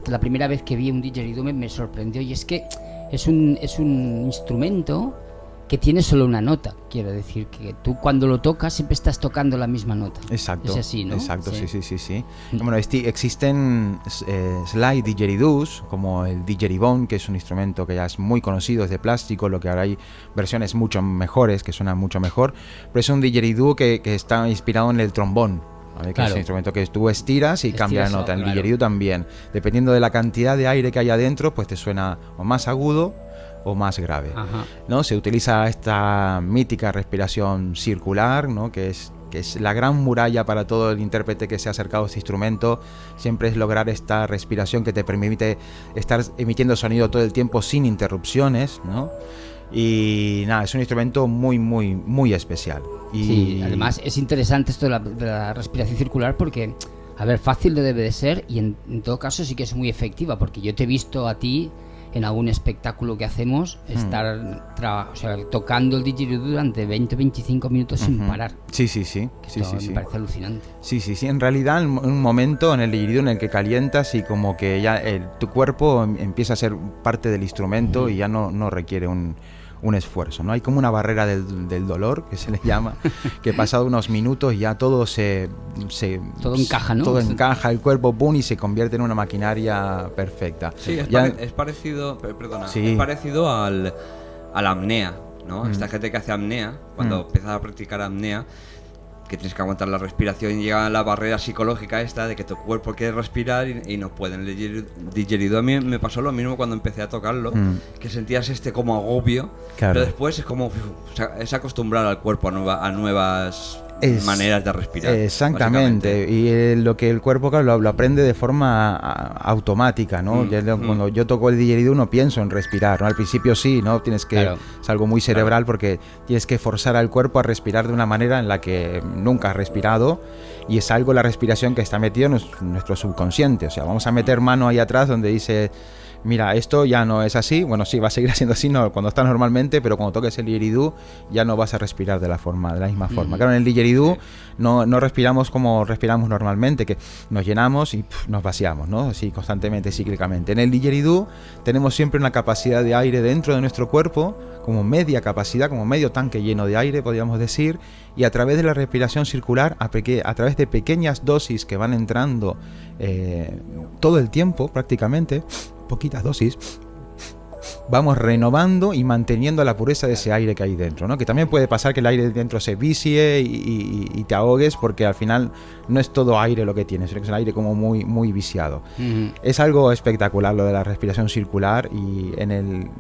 la primera vez que vi un didgeridoo me sorprendió, y es que es un instrumento que tiene solo una nota. Quiero decir que tú cuando lo tocas siempre estás tocando la misma nota. Exacto. Es así, ¿no? Exacto, sí. Bueno, existen slide didgeridoos, como el didgeribone, que es un instrumento que ya es muy conocido, es de plástico, lo que ahora hay versiones mucho mejores, que suenan mucho mejor, pero es un didgeridoo que está inspirado en el trombón. ¿Vale? Que es un instrumento que tú estiras y cambia la nota. El didgeridoo también, dependiendo de la cantidad de aire que hay adentro, pues te suena o más agudo o más grave. ¿No? Se utiliza esta mítica respiración circular, ¿no? que es la gran muralla para todo el intérprete que se ha acercado a este instrumento. Siempre es lograr esta respiración que te permite estar emitiendo sonido todo el tiempo sin interrupciones, ¿no? Y nada, es un instrumento muy especial. Sí, además es interesante esto de la respiración circular, porque, a ver, fácil no debe de ser, y en todo caso sí que es muy efectiva, porque yo te he visto a ti en algún espectáculo que hacemos estar tocando el didgeridoo durante 20 o 25 minutos sin parar. Sí. Me parece alucinante. Sí. En realidad, en un momento en el didgeridoo en el que calientas y como que ya tu cuerpo empieza a ser parte del instrumento y ya no requiere un esfuerzo, ¿no? Hay como una barrera del dolor, que se le llama, que pasado unos minutos ya todo todo encaja, ¿no? Todo encaja, el cuerpo boom, y se convierte en una maquinaria perfecta. Sí, es parecido, perdona, es parecido a la apnea, ¿no? Esta gente que hace apnea, cuando empiezas a practicar apnea, que tienes que aguantar la respiración, y llega la barrera psicológica esta de que tu cuerpo quiere respirar y no pueden. El didgeridoo a mí me pasó lo mismo cuando empecé a tocarlo, que sentías como agobio, pero después es como es acostumbrar al cuerpo a nuevas maneras de respirar. Exactamente, y lo que el cuerpo, claro, lo aprende de forma automática, ¿no? Cuando yo toco el didgeridoo no pienso en respirar, ¿no? Al principio sí, ¿no? Tienes que, es algo muy cerebral, porque tienes que forzar al cuerpo a respirar de una manera en la que nunca has respirado, y es algo, la respiración, que está metido en nuestro subconsciente. O sea, vamos a meter mano ahí atrás donde dice: mira, esto ya no es así. Bueno, sí, va a seguir siendo así cuando estás normalmente, pero cuando toques el didgeridoo ya no vas a respirar de la misma forma. Claro, en el didgeridoo no respiramos como respiramos normalmente, que nos llenamos y nos vaciamos, ¿no? Así constantemente, cíclicamente. En el didgeridoo tenemos siempre una capacidad de aire dentro de nuestro cuerpo, como media capacidad, como medio tanque lleno de aire, podríamos decir, y a través de la respiración circular, a través de pequeñas dosis que van entrando todo el tiempo prácticamente, poquitas dosis, vamos renovando y manteniendo la pureza de ese aire que hay dentro, ¿no? Que también puede pasar que el aire dentro se vicie y te ahogues, porque al final no es todo aire lo que tienes, sino que es el aire como muy, muy viciado. Es algo espectacular lo de la respiración circular, y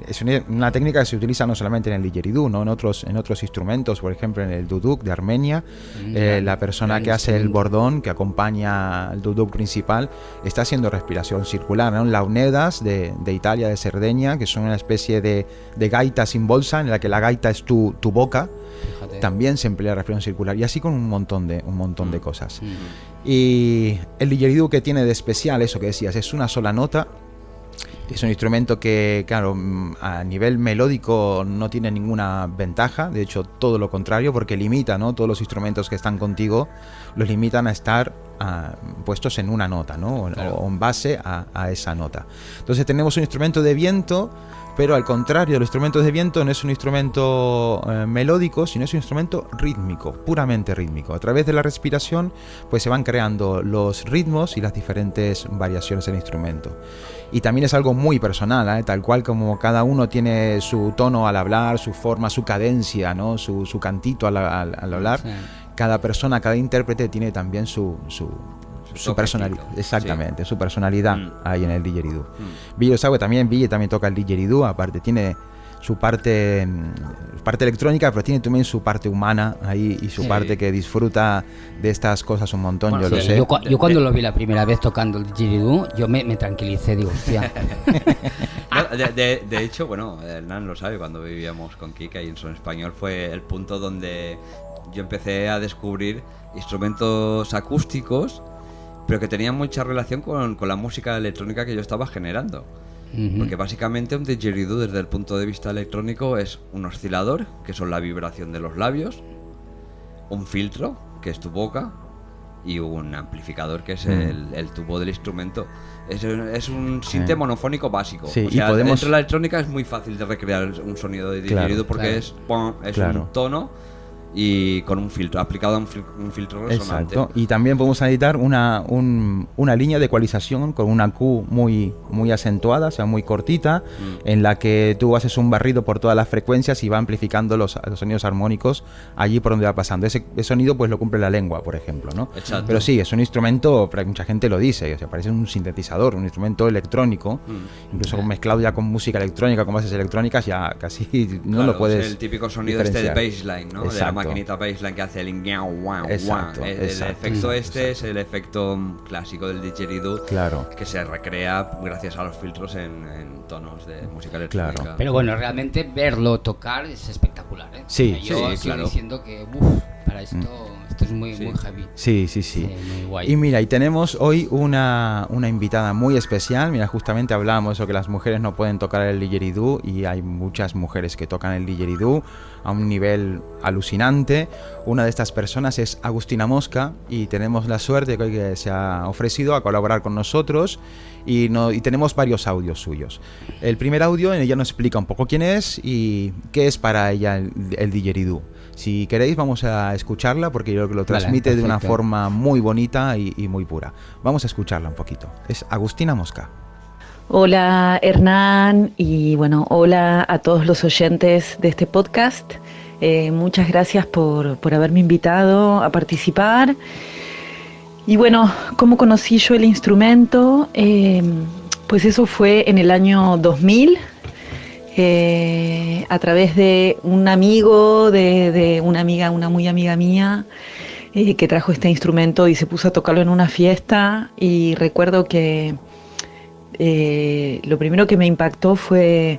es una técnica que se utiliza no solamente en el didgeridoo, ¿no? En otros instrumentos, por ejemplo en el duduk de Armenia, la persona que hace el bordón, que acompaña al duduk principal, está haciendo respiración circular, ¿no? Launedas de Italia, de Cerdeña, que son una especie de gaita sin bolsa, en la que la gaita es tu boca. Fíjate. También se emplea respiración circular, y así con un montón de cosas. Y el didgeridoo, que tiene de especial eso que decías, es una sola nota. Es un instrumento que, claro, a nivel melódico no tiene ninguna ventaja, de hecho todo lo contrario, porque limita, ¿no? Todos los instrumentos que están contigo los limitan a estar puestos en una nota, ¿no? Claro. O en base a esa nota. Entonces tenemos un instrumento de viento, pero al contrario de los instrumentos de viento, no es un instrumento melódico, sino es un instrumento rítmico, puramente rítmico. A través de la respiración pues se van creando los ritmos y las diferentes variaciones del instrumento. Y también es algo muy personal, ¿eh? Tal cual como cada uno tiene su tono al hablar, su forma, su cadencia, ¿no? Su cantito al hablar. Sí. Cada persona, cada intérprete tiene también su personalidad. Exactamente, sí. Su personalidad ahí en el didgeridoo. Ville también toca el didgeridoo, aparte tiene su parte electrónica, pero tiene también su parte humana ahí, y su parte que disfruta de estas cosas un montón. Bueno, yo lo sé. Yo cuando lo vi la primera vez tocando el didgeridoo, yo me tranquilicé, digo, hostia. No, de hecho, bueno, Hernán lo sabe, cuando vivíamos con Kika y en Son Español fue el punto donde yo empecé a descubrir instrumentos acústicos, pero que tenían mucha relación con la música electrónica que yo estaba generando. Porque básicamente un didgeridoo desde el punto de vista electrónico es un oscilador, que son la vibración de los labios, un filtro, que es tu boca, y un amplificador, que es el tubo del instrumento. Es un sinte monofónico básico. Sí, o sea, dentro de la electrónica es muy fácil de recrear un sonido de didgeridoo, porque es un tono y con un filtro, aplicado a un filtro resonante. Exacto. Y también podemos editar una línea de ecualización con una Q muy, muy acentuada, o sea, muy cortita, en la que tú haces un barrido por todas las frecuencias y va amplificando los sonidos armónicos allí por donde va pasando. Ese sonido pues lo cumple la lengua, por ejemplo, ¿no? Exacto. Pero sí, es un instrumento, mucha gente lo dice, o sea, parece un sintetizador, un instrumento electrónico, incluso mezclado ya con música electrónica, con bases electrónicas, ya casi no lo puedes. Es el típico sonido de baseline, ¿no? Exacto. De la maquinita baseline que hace el guau, guau, exacto, el efecto es el efecto clásico del didgeridoo, que se recrea gracias a los filtros en tonos de música electrónica. Claro. Pero bueno, realmente verlo tocar es espectacular, ¿eh? Sí, yo sigo diciendo que para esto es muy heavy. Sí. Muy guay. Y mira, y tenemos hoy una invitada muy especial. Mira, justamente hablábamos de eso, que las mujeres no pueden tocar el didgeridoo, y hay muchas mujeres que tocan el didgeridoo a un nivel alucinante. Una de estas personas es Agustina Mosca, y tenemos la suerte de que se ha ofrecido a colaborar con nosotros, y tenemos varios audios suyos. El primer audio, ella nos explica un poco quién es y qué es para ella el didgeridoo. Si queréis vamos a escucharla, porque yo creo que lo transmite de una forma muy bonita y muy pura. Vamos a escucharla un poquito. Es Agustina Mosca. Hola Hernán, y bueno, hola a todos los oyentes de este podcast. Muchas gracias por haberme invitado a participar. Y bueno, ¿cómo conocí yo el instrumento? Pues eso fue en el año 2000. A través de un amigo, de una muy amiga mía, que trajo este instrumento y se puso a tocarlo en una fiesta. Y recuerdo que lo primero que me impactó fue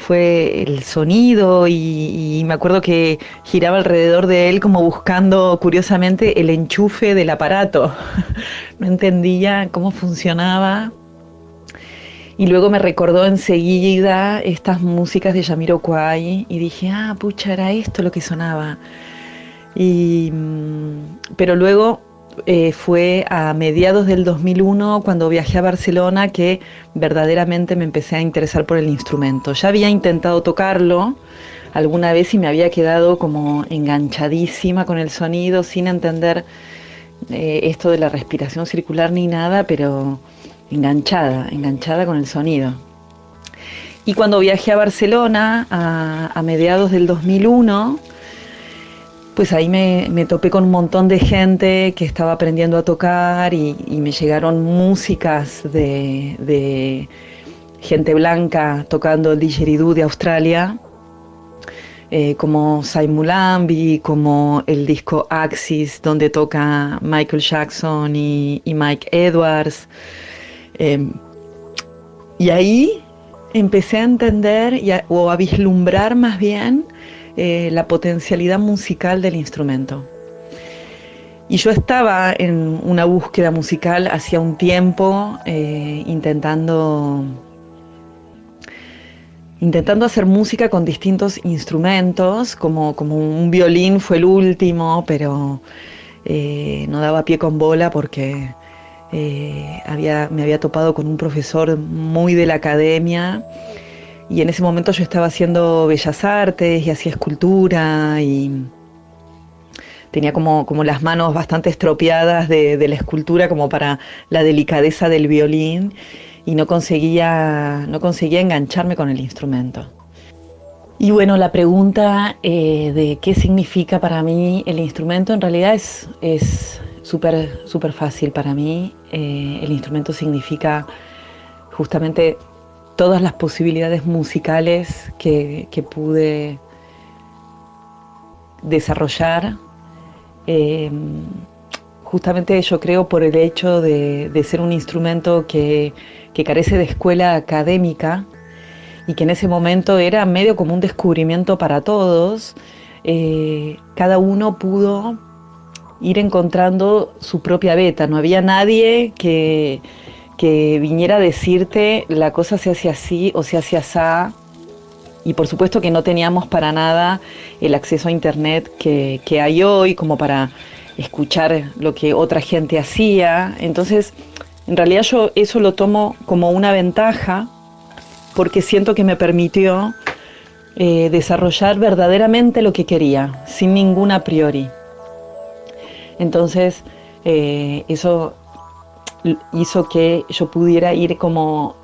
el sonido, y me acuerdo que giraba alrededor de él como buscando curiosamente el enchufe del aparato. No entendía cómo funcionaba. Y luego me recordó enseguida estas músicas de Jamiroquai y dije, pucha, era esto lo que sonaba. Pero luego fue a mediados del 2001, cuando viajé a Barcelona, que verdaderamente me empecé a interesar por el instrumento. Ya había intentado tocarlo alguna vez y me había quedado como enganchadísima con el sonido, sin entender esto de la respiración circular ni nada, pero enganchada con el sonido. Y cuando viajé a Barcelona a mediados del 2001, pues ahí me topé con un montón de gente que estaba aprendiendo a tocar y me llegaron músicas de gente blanca tocando el didgeridoo de Australia, como Simon Lambi, como el disco Axis, donde toca Michael Jackson y Mike Edwards. Y ahí empecé a entender o a vislumbrar más bien la potencialidad musical del instrumento. Y yo estaba en una búsqueda musical hacía un tiempo, intentando hacer música con distintos instrumentos, como un violín fue el último, pero no daba pie con bola porque me había topado con un profesor muy de la academia. Y en ese momento yo estaba haciendo bellas artes y hacía escultura y tenía como las manos bastante estropeadas de la escultura como para la delicadeza del violín y no conseguía engancharme con el instrumento. Y bueno, la pregunta de qué significa para mí el instrumento en realidad es súper fácil para mí. El instrumento significa justamente todas las posibilidades musicales que pude desarrollar, justamente yo creo por el hecho de ser un instrumento que carece de escuela académica y que en ese momento era medio como un descubrimiento para todos. Cada uno pudo ir encontrando su propia beta, no había nadie que viniera a decirte la cosa se hace así o se hace asá, y por supuesto que no teníamos para nada el acceso a internet que hay hoy como para escuchar lo que otra gente hacía. Entonces en realidad yo eso lo tomo como una ventaja porque siento que me permitió desarrollar verdaderamente lo que quería sin ningún a priori. Entonces eso hizo que yo pudiera ir como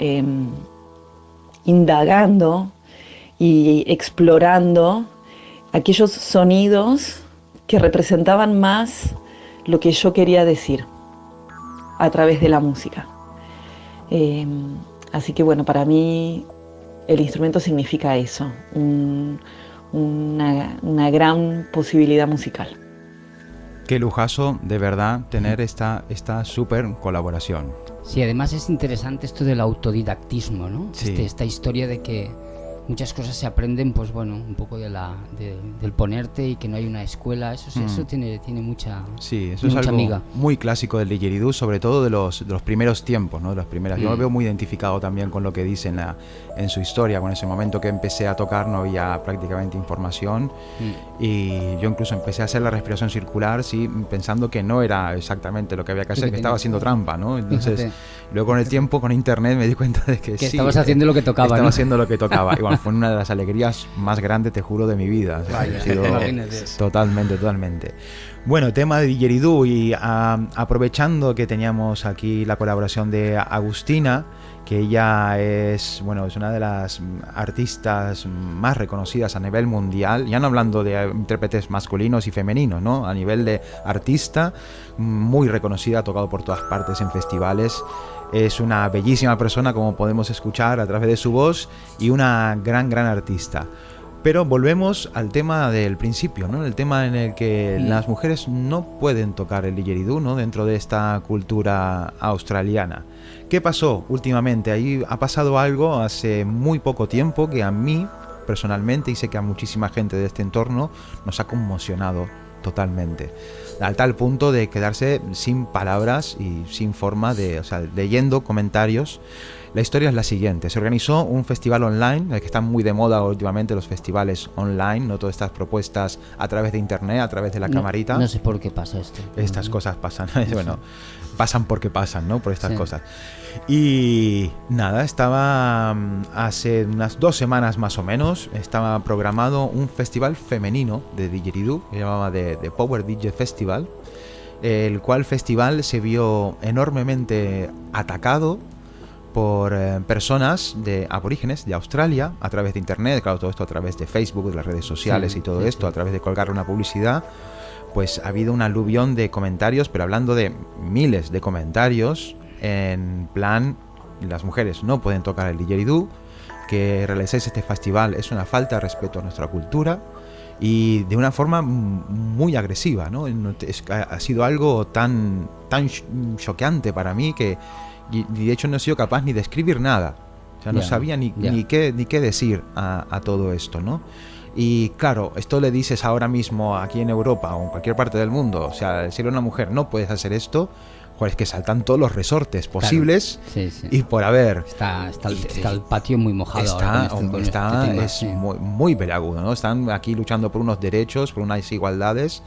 indagando y explorando aquellos sonidos que representaban más lo que yo quería decir a través de la música. Así que bueno, para mí el instrumento significa eso, una gran posibilidad musical. Qué lujazo, de verdad, tener esta súper colaboración. Sí, además es interesante esto del autodidactismo, ¿no? Sí. Esta historia de que muchas cosas se aprenden, pues bueno, un poco del ponerte y que no hay una escuela. Eso tiene mucha, sí, eso tiene es mucha algo amiga. muy clásico del didgeridoo, sobre todo de los primeros tiempos, ¿no? De las primeras. Yo me veo muy identificado también con lo que dice en su historia. Con ese momento que empecé a tocar no había prácticamente información y yo incluso empecé a hacer la respiración circular, sí, pensando que no era exactamente lo que había que hacer, que estaba haciendo trampa, ¿no? Entonces, luego con el tiempo, con internet, me di cuenta de que sí, estabas haciendo lo que tocaba, estaba ¿no? haciendo lo que tocaba. Y bueno, fue una de las alegrías más grandes, te juro, de mi vida. O sea, Vaya, ha sido imagínate. totalmente. Bueno, tema de didgeridoo y aprovechando que teníamos aquí la colaboración de Agustina, que ella es una de las artistas más reconocidas a nivel mundial, ya no hablando de intérpretes masculinos y femeninos, ¿no? A nivel de artista, muy reconocida, ha tocado por todas partes en festivales. Es una bellísima persona, como podemos escuchar a través de su voz, y una gran artista. Pero volvemos al tema del principio, ¿no? El tema en el que las mujeres no pueden tocar el didgeridoo, ¿no? Dentro de esta cultura australiana. ¿Qué pasó últimamente? Ahí ha pasado algo hace muy poco tiempo que a mí, personalmente, y sé que a muchísima gente de este entorno, nos ha conmocionado totalmente. Al tal punto de quedarse sin palabras y sin forma leyendo comentarios. La historia es la siguiente: se organizó un festival online, que están muy de moda últimamente los festivales online, no todas estas propuestas a través de internet, a través de la camarita. No sé por qué pasa esto. Estas cosas pasan, bueno, pasan porque pasan, ¿no? Por estas Sí. cosas. Y nada, estaba hace unas 2 semanas más o menos, estaba programado un festival femenino de didgeridoo, que se llamaba The Power DJ Festival, el cual festival se vio enormemente atacado por personas de aborígenes de Australia a través de internet, claro, todo esto a través de Facebook, de las redes sociales, Sí, y todo sí, esto, sí. a través de colgar una publicidad. Pues ha habido un aluvión de comentarios, pero hablando de miles de comentarios, en plan, las mujeres no pueden tocar el didgeridoo, que realicéis este festival es una falta de respeto a nuestra cultura, y de una forma muy agresiva, ¿no? Ha sido algo tan choqueante para mí que y de hecho no he sido capaz ni de escribir nada. O sea, no Ya, sabía ni ya. qué decir a todo esto, ¿no? Y claro, esto le dices ahora mismo aquí en Europa o en cualquier parte del mundo, o sea, decirle a una mujer no puedes hacer esto, pues es que saltan todos los resortes posibles. Sí, sí. Y por haber Está el patio muy mojado ahora con este tema, es sí. muy peliagudo, ¿no? Están aquí luchando por unos derechos, por unas igualdades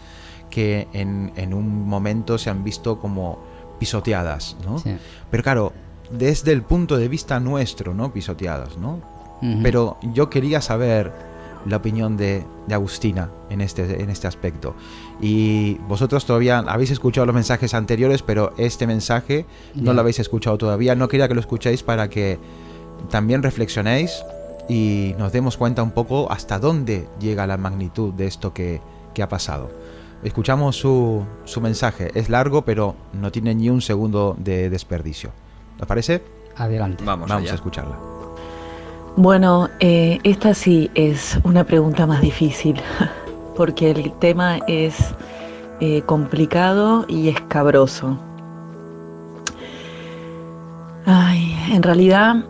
que en un momento se han visto como pisoteadas, ¿no? Sí. Pero claro, desde el punto de vista nuestro, ¿no? Pisoteadas, ¿no? Ujú. Pero yo quería saber la opinión de Agustina en este aspecto. Y vosotros todavía habéis escuchado los mensajes anteriores, pero este mensaje no Ya. lo habéis escuchado todavía. No quería que lo escuchéis para que también reflexionéis y nos demos cuenta un poco hasta dónde llega la magnitud de esto que ha pasado. Escuchamos su mensaje. Es largo, pero no tiene ni un segundo de desperdicio. ¿Os parece? Adelante. Vamos Vamos allá. a escucharla. Bueno, esta sí es una pregunta más difícil, porque el tema es complicado y escabroso. Ay, en realidad,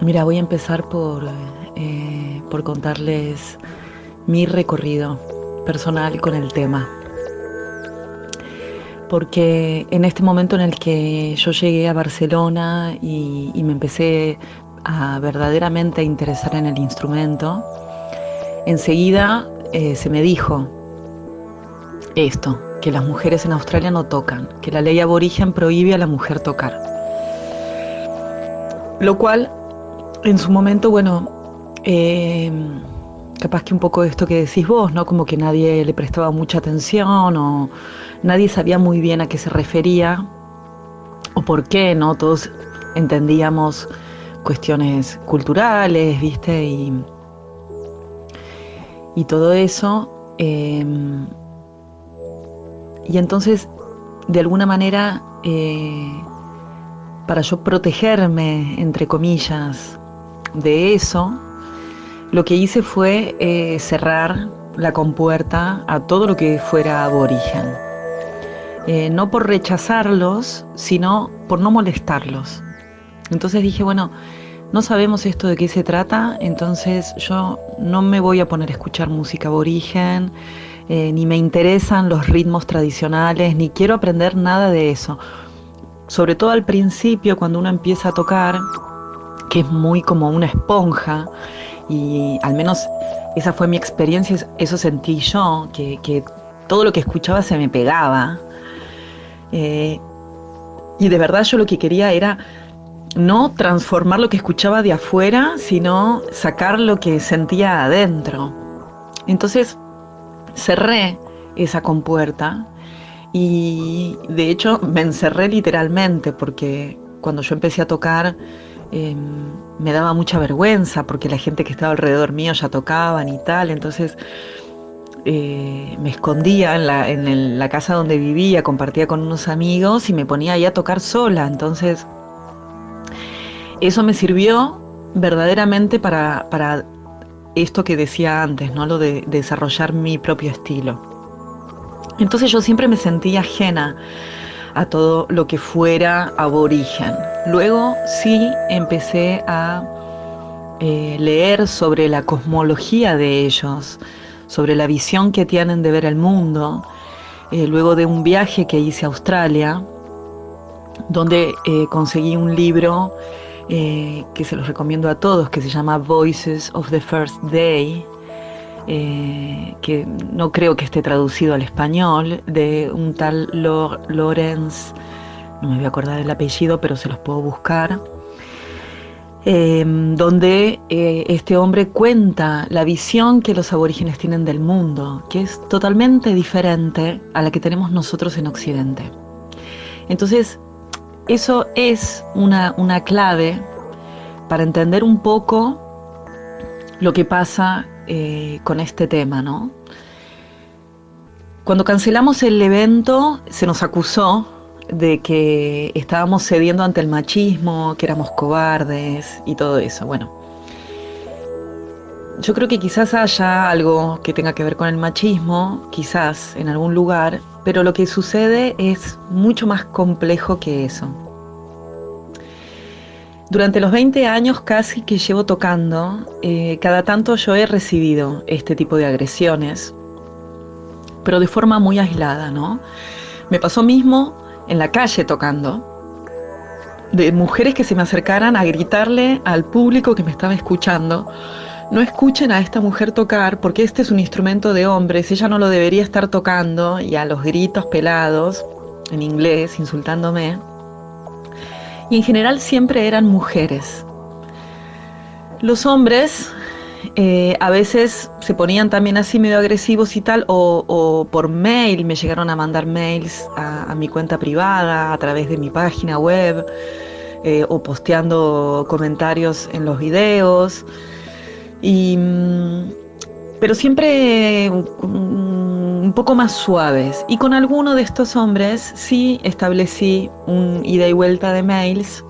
mira, voy a empezar por contarles mi recorrido personal con el tema. Porque en este momento en el que yo llegué a Barcelona y me empecé a verdaderamente interesar en el instrumento, enseguida se me dijo esto, que las mujeres en Australia no tocan, que la ley aborigen prohíbe a la mujer tocar. Lo cual, en su momento, bueno, capaz que un poco esto que decís vos, ¿no? Como que nadie le prestaba mucha atención o nadie sabía muy bien a qué se refería o por qué, ¿no? Todos entendíamos cuestiones culturales, ¿viste? Y todo eso. Y entonces, de alguna manera, para yo protegerme, entre comillas, de eso, lo que hice fue cerrar la compuerta a todo lo que fuera aborigen. No por rechazarlos, sino por no molestarlos. Entonces dije, bueno, no sabemos esto de qué se trata, entonces yo no me voy a poner a escuchar música aborigen, ni me interesan los ritmos tradicionales, ni quiero aprender nada de eso. Sobre todo al principio, cuando uno empieza a tocar, que es muy como una esponja, y al menos esa fue mi experiencia, eso sentí yo, que todo lo que escuchaba se me pegaba. Y de verdad yo lo que quería era no transformar lo que escuchaba de afuera, sino sacar lo que sentía adentro. Entonces cerré esa compuerta y de hecho me encerré literalmente, porque cuando yo empecé a tocar me daba mucha vergüenza porque la gente que estaba alrededor mío ya tocaban y tal, entonces me escondía en la casa donde vivía, compartía con unos amigos y me ponía ahí a tocar sola. Entonces eso me sirvió verdaderamente para esto que decía antes, ¿no? Lo de desarrollar mi propio estilo. Entonces yo siempre me sentía ajena a todo lo que fuera aborigen. Luego sí empecé a leer sobre la cosmología de ellos, sobre la visión que tienen de ver el mundo, luego de un viaje que hice a Australia, donde conseguí un libro que se los recomiendo a todos, que se llama Voices of the First Day, que no creo que esté traducido al español, de un tal Lawrence, no me voy a acordar del apellido, pero se los puedo buscar, donde este hombre cuenta la visión que los aborígenes tienen del mundo, que es totalmente diferente a la que tenemos nosotros en Occidente. Entonces, eso es una clave para entender un poco lo que pasa con este tema, ¿no? Cuando cancelamos el evento se nos acusó de que estábamos cediendo ante el machismo, que éramos cobardes y todo eso. Bueno, yo creo que quizás haya algo que tenga que ver con el machismo, quizás en algún lugar, pero lo que sucede es mucho más complejo que eso. Durante los 20 años casi que llevo tocando, cada tanto yo he recibido este tipo de agresiones, pero de forma muy aislada, ¿no? Me pasó mismo en la calle tocando, de mujeres que se me acercaran a gritarle al público que me estaba escuchando: no escuchen a esta mujer tocar porque este es un instrumento de hombres, ella no lo debería estar tocando, y a los gritos pelados, en inglés, insultándome. Y en general siempre eran mujeres. Los hombres a veces se ponían también así medio agresivos y tal, o por mail, me llegaron a mandar mails a mi cuenta privada, a través de mi página web, o posteando comentarios en los videos. Pero siempre un poco más suaves. Y con alguno de estos hombres sí establecí un ida y vuelta de mails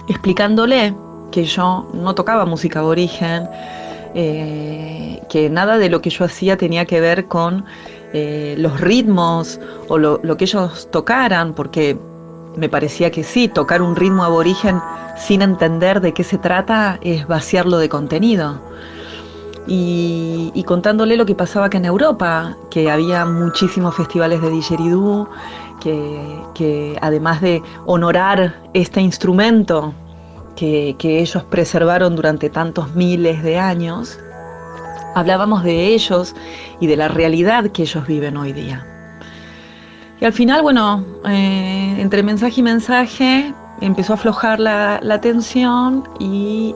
explicándole que yo no tocaba música aborigen, que nada de lo que yo hacía tenía que ver con los ritmos o lo que ellos tocaran, porque me parecía que sí, tocar un ritmo aborigen sin entender de qué se trata es vaciarlo de contenido. Y contándole lo que pasaba acá en Europa, que había muchísimos festivales de didgeridoo, que además de honorar este instrumento que ellos preservaron durante tantos miles de años, hablábamos de ellos y de la realidad que ellos viven hoy día. Y al final, bueno, entre mensaje y mensaje empezó a aflojar la tensión y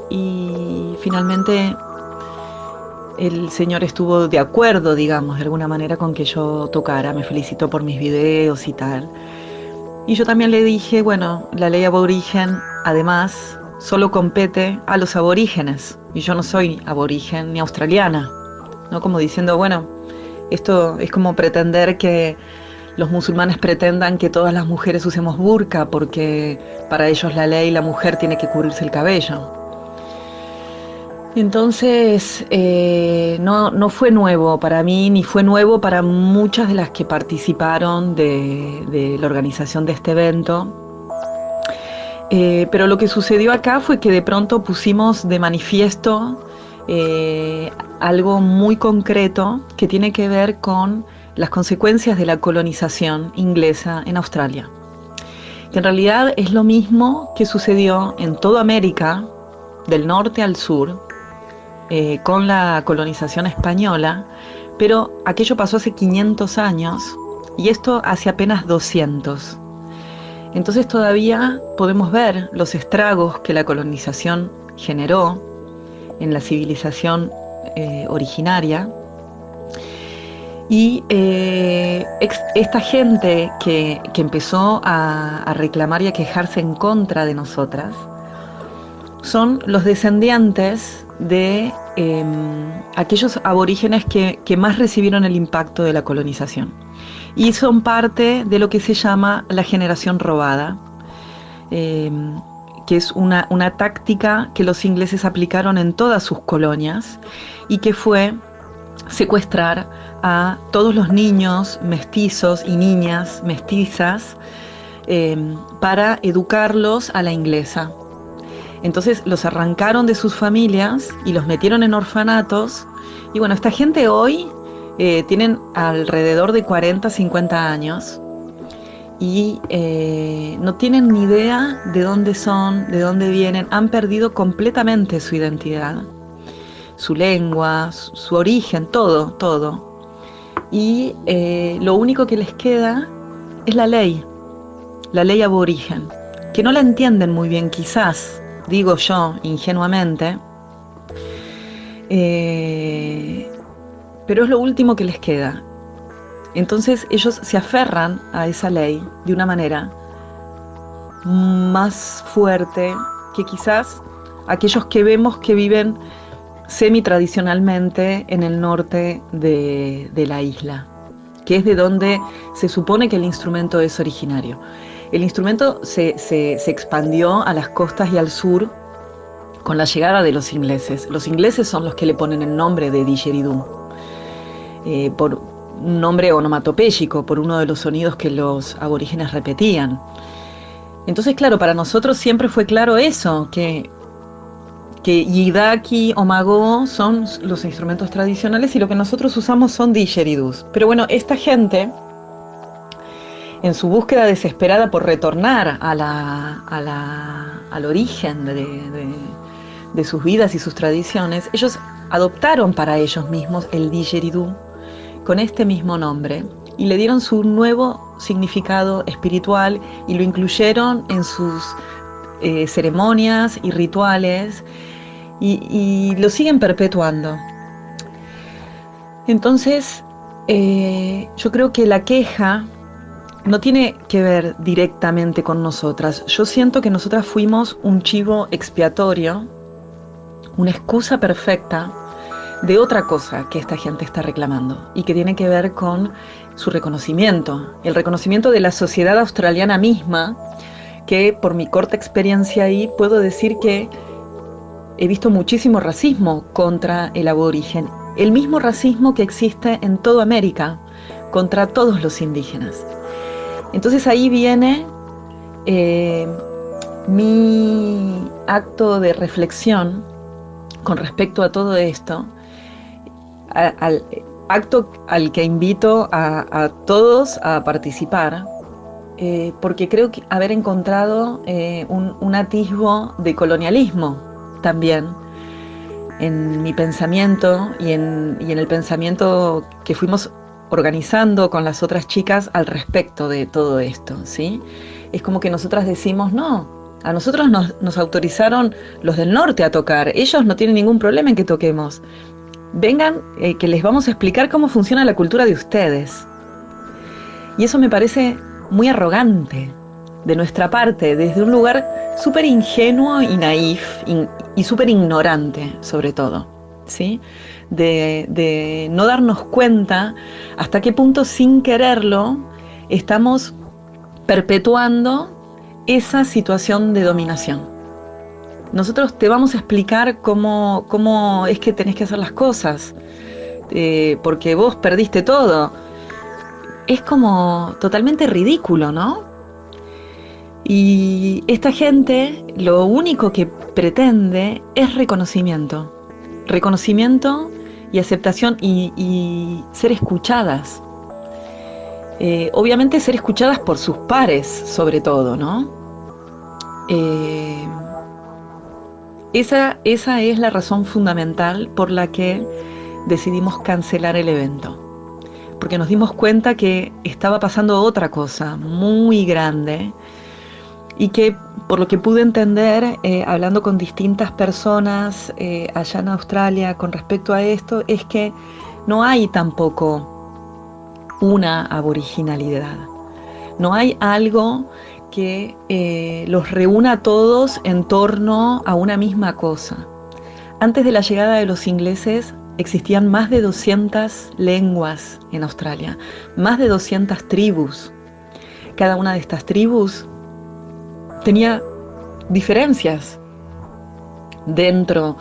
finalmente el señor estuvo de acuerdo, digamos, de alguna manera con que yo tocara, me felicitó por mis videos y tal. Y yo también le dije, bueno, la ley aborigen, además, solo compete a los aborígenes, y yo no soy aborigen ni australiana, ¿no? Como diciendo, bueno, esto es como pretender que los musulmanes pretendan que todas las mujeres usemos burka, porque para ellos la ley, la mujer tiene que cubrirse el cabello. Entonces, no fue nuevo para mí, ni fue nuevo para muchas de las que participaron de la organización de este evento. Pero lo que sucedió acá fue que de pronto pusimos de manifiesto algo muy concreto que tiene que ver con las consecuencias de la colonización inglesa en Australia. Que en realidad es lo mismo que sucedió en toda América, del norte al sur, con la colonización española, pero aquello pasó hace 500 años y esto hace apenas 200. Entonces todavía podemos ver los estragos que la colonización generó en la civilización originaria. Y esta gente que empezó a reclamar y a quejarse en contra de nosotras son los descendientes de aquellos aborígenes que más recibieron el impacto de la colonización. Y son parte de lo que se llama la generación robada, que es una táctica que los ingleses aplicaron en todas sus colonias y que fue secuestrar a todos los niños mestizos y niñas mestizas para educarlos a la inglesa. Entonces los arrancaron de sus familias y los metieron en orfanatos. Y bueno, esta gente hoy tienen alrededor de 40, 50 años y no tienen ni idea de dónde son, de dónde vienen. Han perdido completamente su identidad, su lengua, su origen, todo. Y lo único que les queda es la ley aborigen, que no la entienden muy bien quizás, digo yo ingenuamente, pero es lo último que les queda. Entonces ellos se aferran a esa ley de una manera más fuerte que quizás aquellos que vemos que viven semi-tradicionalmente en el norte de la isla, que es de donde se supone que el instrumento es originario. El instrumento se expandió a las costas y al sur con la llegada de los ingleses. Los ingleses son los que le ponen el nombre de didgeridoo, por un nombre onomatopéyico, por uno de los sonidos que los aborígenes repetían. Entonces, claro, para nosotros siempre fue claro eso, que yidaki o magó son los instrumentos tradicionales y lo que nosotros usamos son didgeridoos. Pero bueno, esta gente, en su búsqueda desesperada por retornar al origen de sus vidas y sus tradiciones, ellos adoptaron para ellos mismos el didgeridoo con este mismo nombre y le dieron su nuevo significado espiritual y lo incluyeron en sus ceremonias y rituales y lo siguen perpetuando. Entonces, yo creo que la queja no tiene que ver directamente con nosotras. Yo siento que nosotras fuimos un chivo expiatorio, una excusa perfecta de otra cosa que esta gente está reclamando y que tiene que ver con su reconocimiento, el reconocimiento de la sociedad australiana misma, que por mi corta experiencia ahí puedo decir que he visto muchísimo racismo contra el aborigen, el mismo racismo que existe en toda América contra todos los indígenas. Entonces ahí viene mi acto de reflexión con respecto a todo esto, al acto al que invito a todos a participar, porque creo que haber encontrado un atisbo de colonialismo también en mi pensamiento y en el pensamiento que fuimos organizando con las otras chicas al respecto de todo esto, ¿sí? Es como que nosotras decimos, no, a nosotros nos autorizaron los del norte a tocar, ellos no tienen ningún problema en que toquemos. Vengan, que les vamos a explicar cómo funciona la cultura de ustedes. Y eso me parece muy arrogante de nuestra parte, desde un lugar súper ingenuo y naif y súper ignorante, sobre todo, ¿sí? De no darnos cuenta hasta qué punto, sin quererlo, estamos perpetuando esa situación de dominación. Nosotros te vamos a explicar cómo es que tenés que hacer las cosas, porque vos perdiste todo. Es como totalmente ridículo, ¿no? Y esta gente lo único que pretende es reconocimiento y aceptación y ser escuchadas. Obviamente ser escuchadas por sus pares, sobre todo, ¿no? Esa es la razón fundamental por la que decidimos cancelar el evento. Porque nos dimos cuenta que estaba pasando otra cosa muy grande y que, por lo que pude entender, hablando con distintas personas allá en Australia con respecto a esto, es que no hay tampoco una aboriginalidad. No hay algo que los reúna a todos en torno a una misma cosa. Antes de la llegada de los ingleses existían más de 200 lenguas en Australia, más de 200 tribus. Cada una de estas tribus tenía diferencias dentro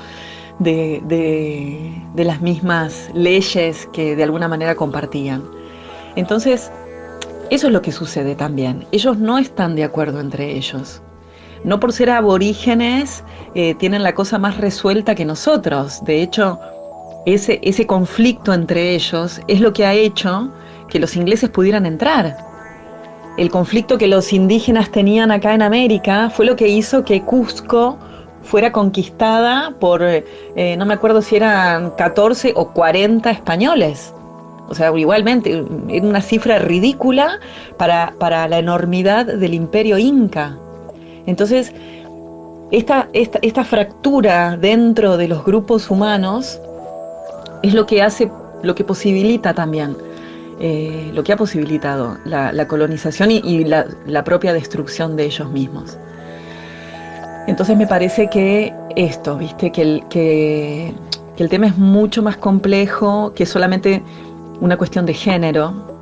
de las mismas leyes que de alguna manera compartían. Entonces, eso es lo que sucede también. Ellos no están de acuerdo entre ellos. No por ser aborígenes tienen la cosa más resuelta que nosotros. De hecho, ese conflicto entre ellos es lo que ha hecho que los ingleses pudieran entrar. El conflicto que los indígenas tenían acá en América fue lo que hizo que Cusco fuera conquistada por, no me acuerdo si eran 14 o 40 españoles. O sea, igualmente, era una cifra ridícula para la enormidad del imperio inca. Entonces, esta fractura dentro de los grupos humanos es lo que posibilita también lo que ha posibilitado la colonización y la propia destrucción de ellos mismos. Entonces me parece que esto, ¿viste? Que el tema es mucho más complejo que solamente una cuestión de género,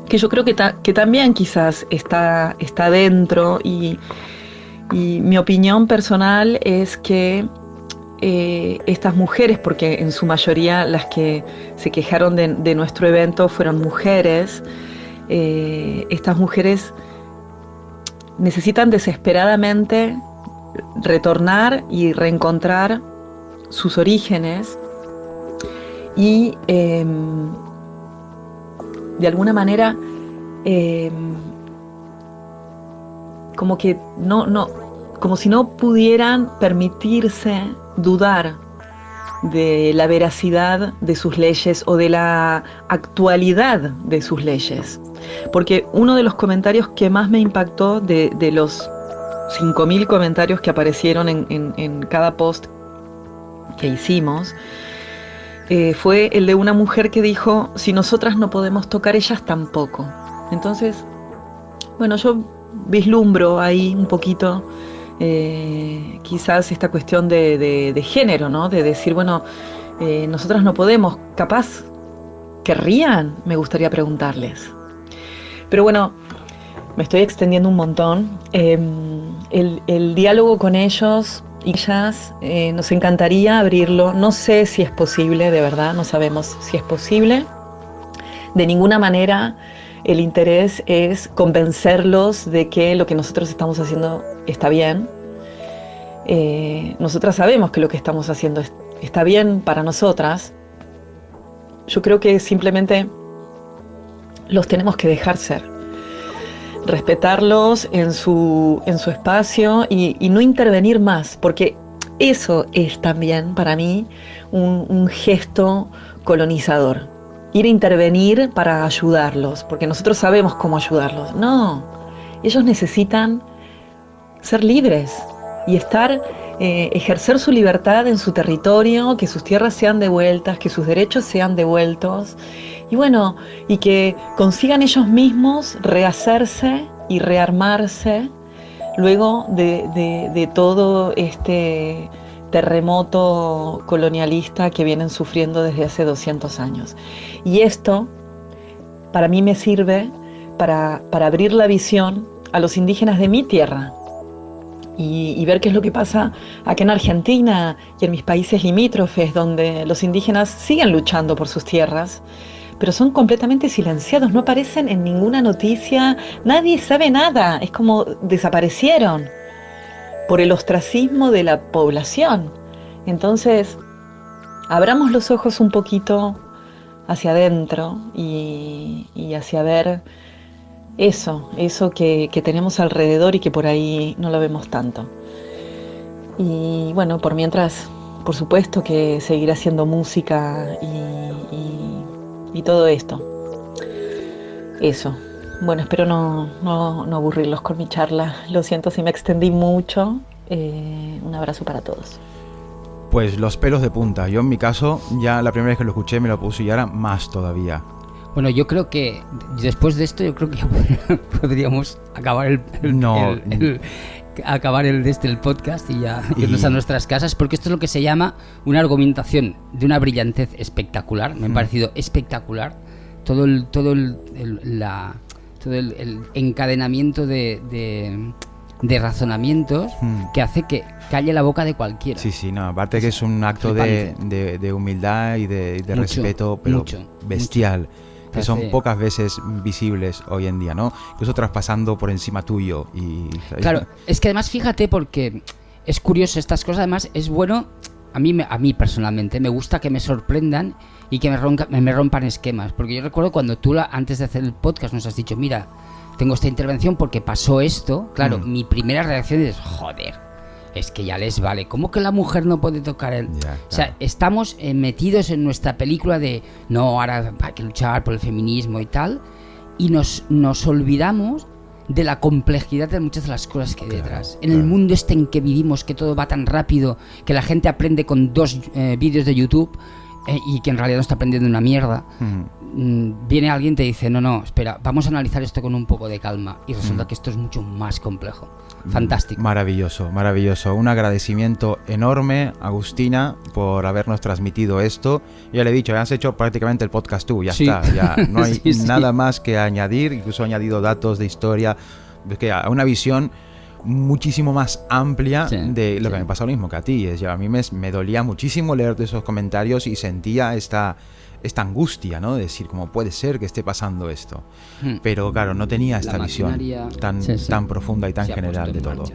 que yo creo que también quizás está dentro, y mi opinión personal es que estas mujeres, porque en su mayoría las que se quejaron de nuestro evento fueron mujeres, estas mujeres necesitan desesperadamente retornar y reencontrar sus orígenes y de alguna manera como que como si no pudieran permitirse dudar de la veracidad de sus leyes o de la actualidad de sus leyes. Porque uno de los comentarios que más me impactó de los 5.000 comentarios que aparecieron en cada post que hicimos, fue el de una mujer que dijo: si nosotras no podemos tocar, ellas tampoco. Entonces, bueno, yo vislumbro ahí un poquito quizás esta cuestión de género, ¿no? De decir, bueno, nosotras no podemos, capaz querrían, me gustaría preguntarles. Pero bueno, me estoy extendiendo un montón. El diálogo con ellos y ellas, nos encantaría abrirlo. No sé si es posible, de verdad, no sabemos si es posible. De ninguna manera el interés es convencerlos de que lo que nosotros estamos haciendo está bien. Nosotras sabemos que lo que estamos haciendo está bien para nosotras. Yo creo que simplemente los tenemos que dejar ser, respetarlos en su espacio y no intervenir más, porque eso es también para mí un gesto colonizador. Ir a intervenir para ayudarlos, porque nosotros sabemos cómo ayudarlos. No, ellos necesitan ser libres y ejercer su libertad en su territorio, que sus tierras sean devueltas, que sus derechos sean devueltos. Y bueno, y que consigan ellos mismos rehacerse y rearmarse luego de todo este terremoto colonialista que vienen sufriendo desde hace 200 años. Y esto, para mí, me sirve para abrir la visión a los indígenas de mi tierra y ver qué es lo que pasa acá en Argentina y en mis países limítrofes, donde los indígenas siguen luchando por sus tierras, pero son completamente silenciados, no aparecen en ninguna noticia, nadie sabe nada, es como desaparecieron por el ostracismo de la población. Entonces, abramos los ojos un poquito hacia adentro y hacia ver eso que tenemos alrededor y que por ahí no lo vemos tanto. Y bueno, por mientras, por supuesto que seguir haciendo música y todo esto. Eso. Bueno, espero no aburrirlos con mi charla. Lo siento si me extendí mucho. Un abrazo para todos. Pues los pelos de punta. Yo en mi caso, ya la primera vez que lo escuché me lo puse y ahora más todavía. Bueno, yo creo que después de esto, yo creo que podríamos acabar el podcast y ya irnos a nuestras casas, porque esto es lo que se llama una argumentación de una brillantez espectacular. Me ha parecido espectacular todo el encadenamiento de razonamientos que hace que calle la boca de cualquiera. Sí, no, aparte que es un acto de humildad y de mucho, respeto, pero bestial. Que son pocas veces visibles hoy en día, ¿no? Incluso traspasando por encima tuyo. Claro, es que además fíjate, porque es curioso estas cosas, además es bueno, a mí personalmente me gusta que me sorprendan y que me rompan esquemas, porque yo recuerdo cuando tú antes de hacer el podcast nos has dicho, mira, tengo esta intervención porque pasó esto, claro, mi primera reacción es, joder, es que ya les vale, ¿cómo que la mujer no puede tocar el...? Ya, claro. O sea, estamos metidos en nuestra película de, no, ahora hay que luchar por el feminismo y tal, y nos olvidamos de la complejidad de muchas de las cosas que hay detrás. En el mundo en que vivimos, que todo va tan rápido, que la gente aprende con 2 vídeos de YouTube y que en realidad no está aprendiendo una mierda. viene alguien y te dice, no, espera, vamos a analizar esto con un poco de calma, y resulta que esto es mucho más complejo. Fantástico. Maravilloso, maravilloso. Un agradecimiento enorme, Agustina, por habernos transmitido esto. Ya le he dicho, ya has hecho prácticamente el podcast tú, ya está, ya no hay nada más que añadir, incluso he añadido datos de historia, que a una visión muchísimo más amplia de lo que me pasa lo mismo que a ti. A mí me dolía muchísimo leer de esos comentarios y sentía esta angustia, ¿no? De decir, ¿cómo puede ser que esté pasando esto? Pero claro, no tenía esta visión tan profunda y tan general de todo.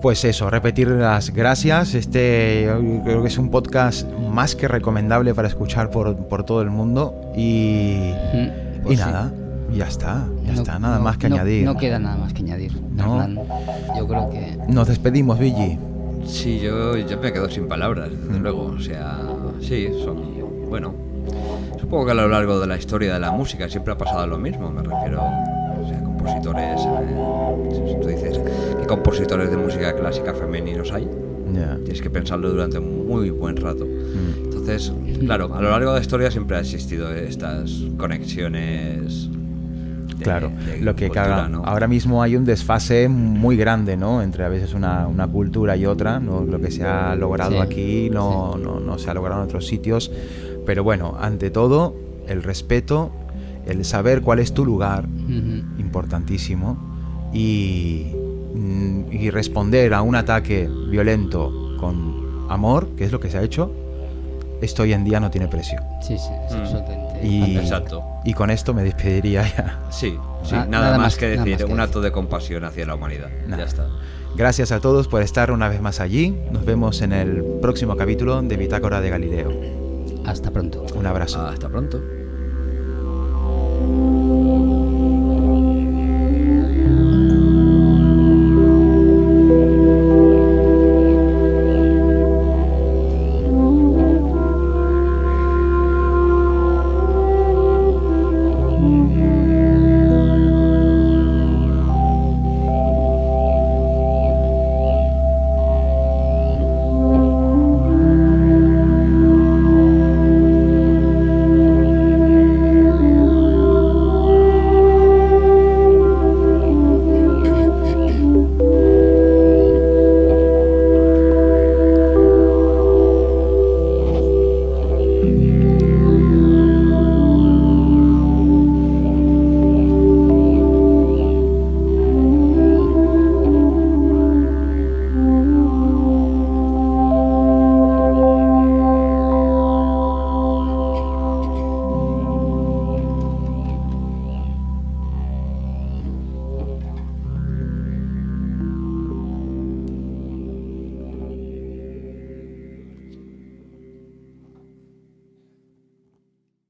Pues eso, repetir las gracias. Yo creo que es un podcast más que recomendable para escuchar por todo el mundo. Y nada, ya está, nada más que añadir. No queda nada más que añadir. No. Yo creo que... Nos despedimos, Billy. Sí, yo me quedo sin palabras, desde luego. O sea, sí, supongo que a lo largo de la historia de la música siempre ha pasado lo mismo, me refiero, o sea, compositores, tú dices, ¿qué compositores de música clásica femeninos hay? Tienes que pensarlo durante un muy buen rato. Entonces, claro, a lo largo de la historia siempre ha existido estas conexiones. Claro, lo que cultura, ¿no? Ahora mismo hay un desfase muy grande, ¿no? Entre a veces una cultura y otra, ¿no? Lo que se ha logrado aquí no se ha logrado en otros sitios. Pero bueno, ante todo, el respeto, el saber cuál es tu lugar, importantísimo, y responder a un ataque violento con amor, que es lo que se ha hecho, esto hoy en día no tiene precio. Sí, absolutamente. Exacto. Y con esto me despediría ya. Sí, nada más que decir, un acto de compasión hacia la humanidad. Ya está. Gracias a todos por estar una vez más allí. Nos vemos en el próximo capítulo de Bitácora de Galileo. Hasta pronto. Un abrazo. Hasta pronto.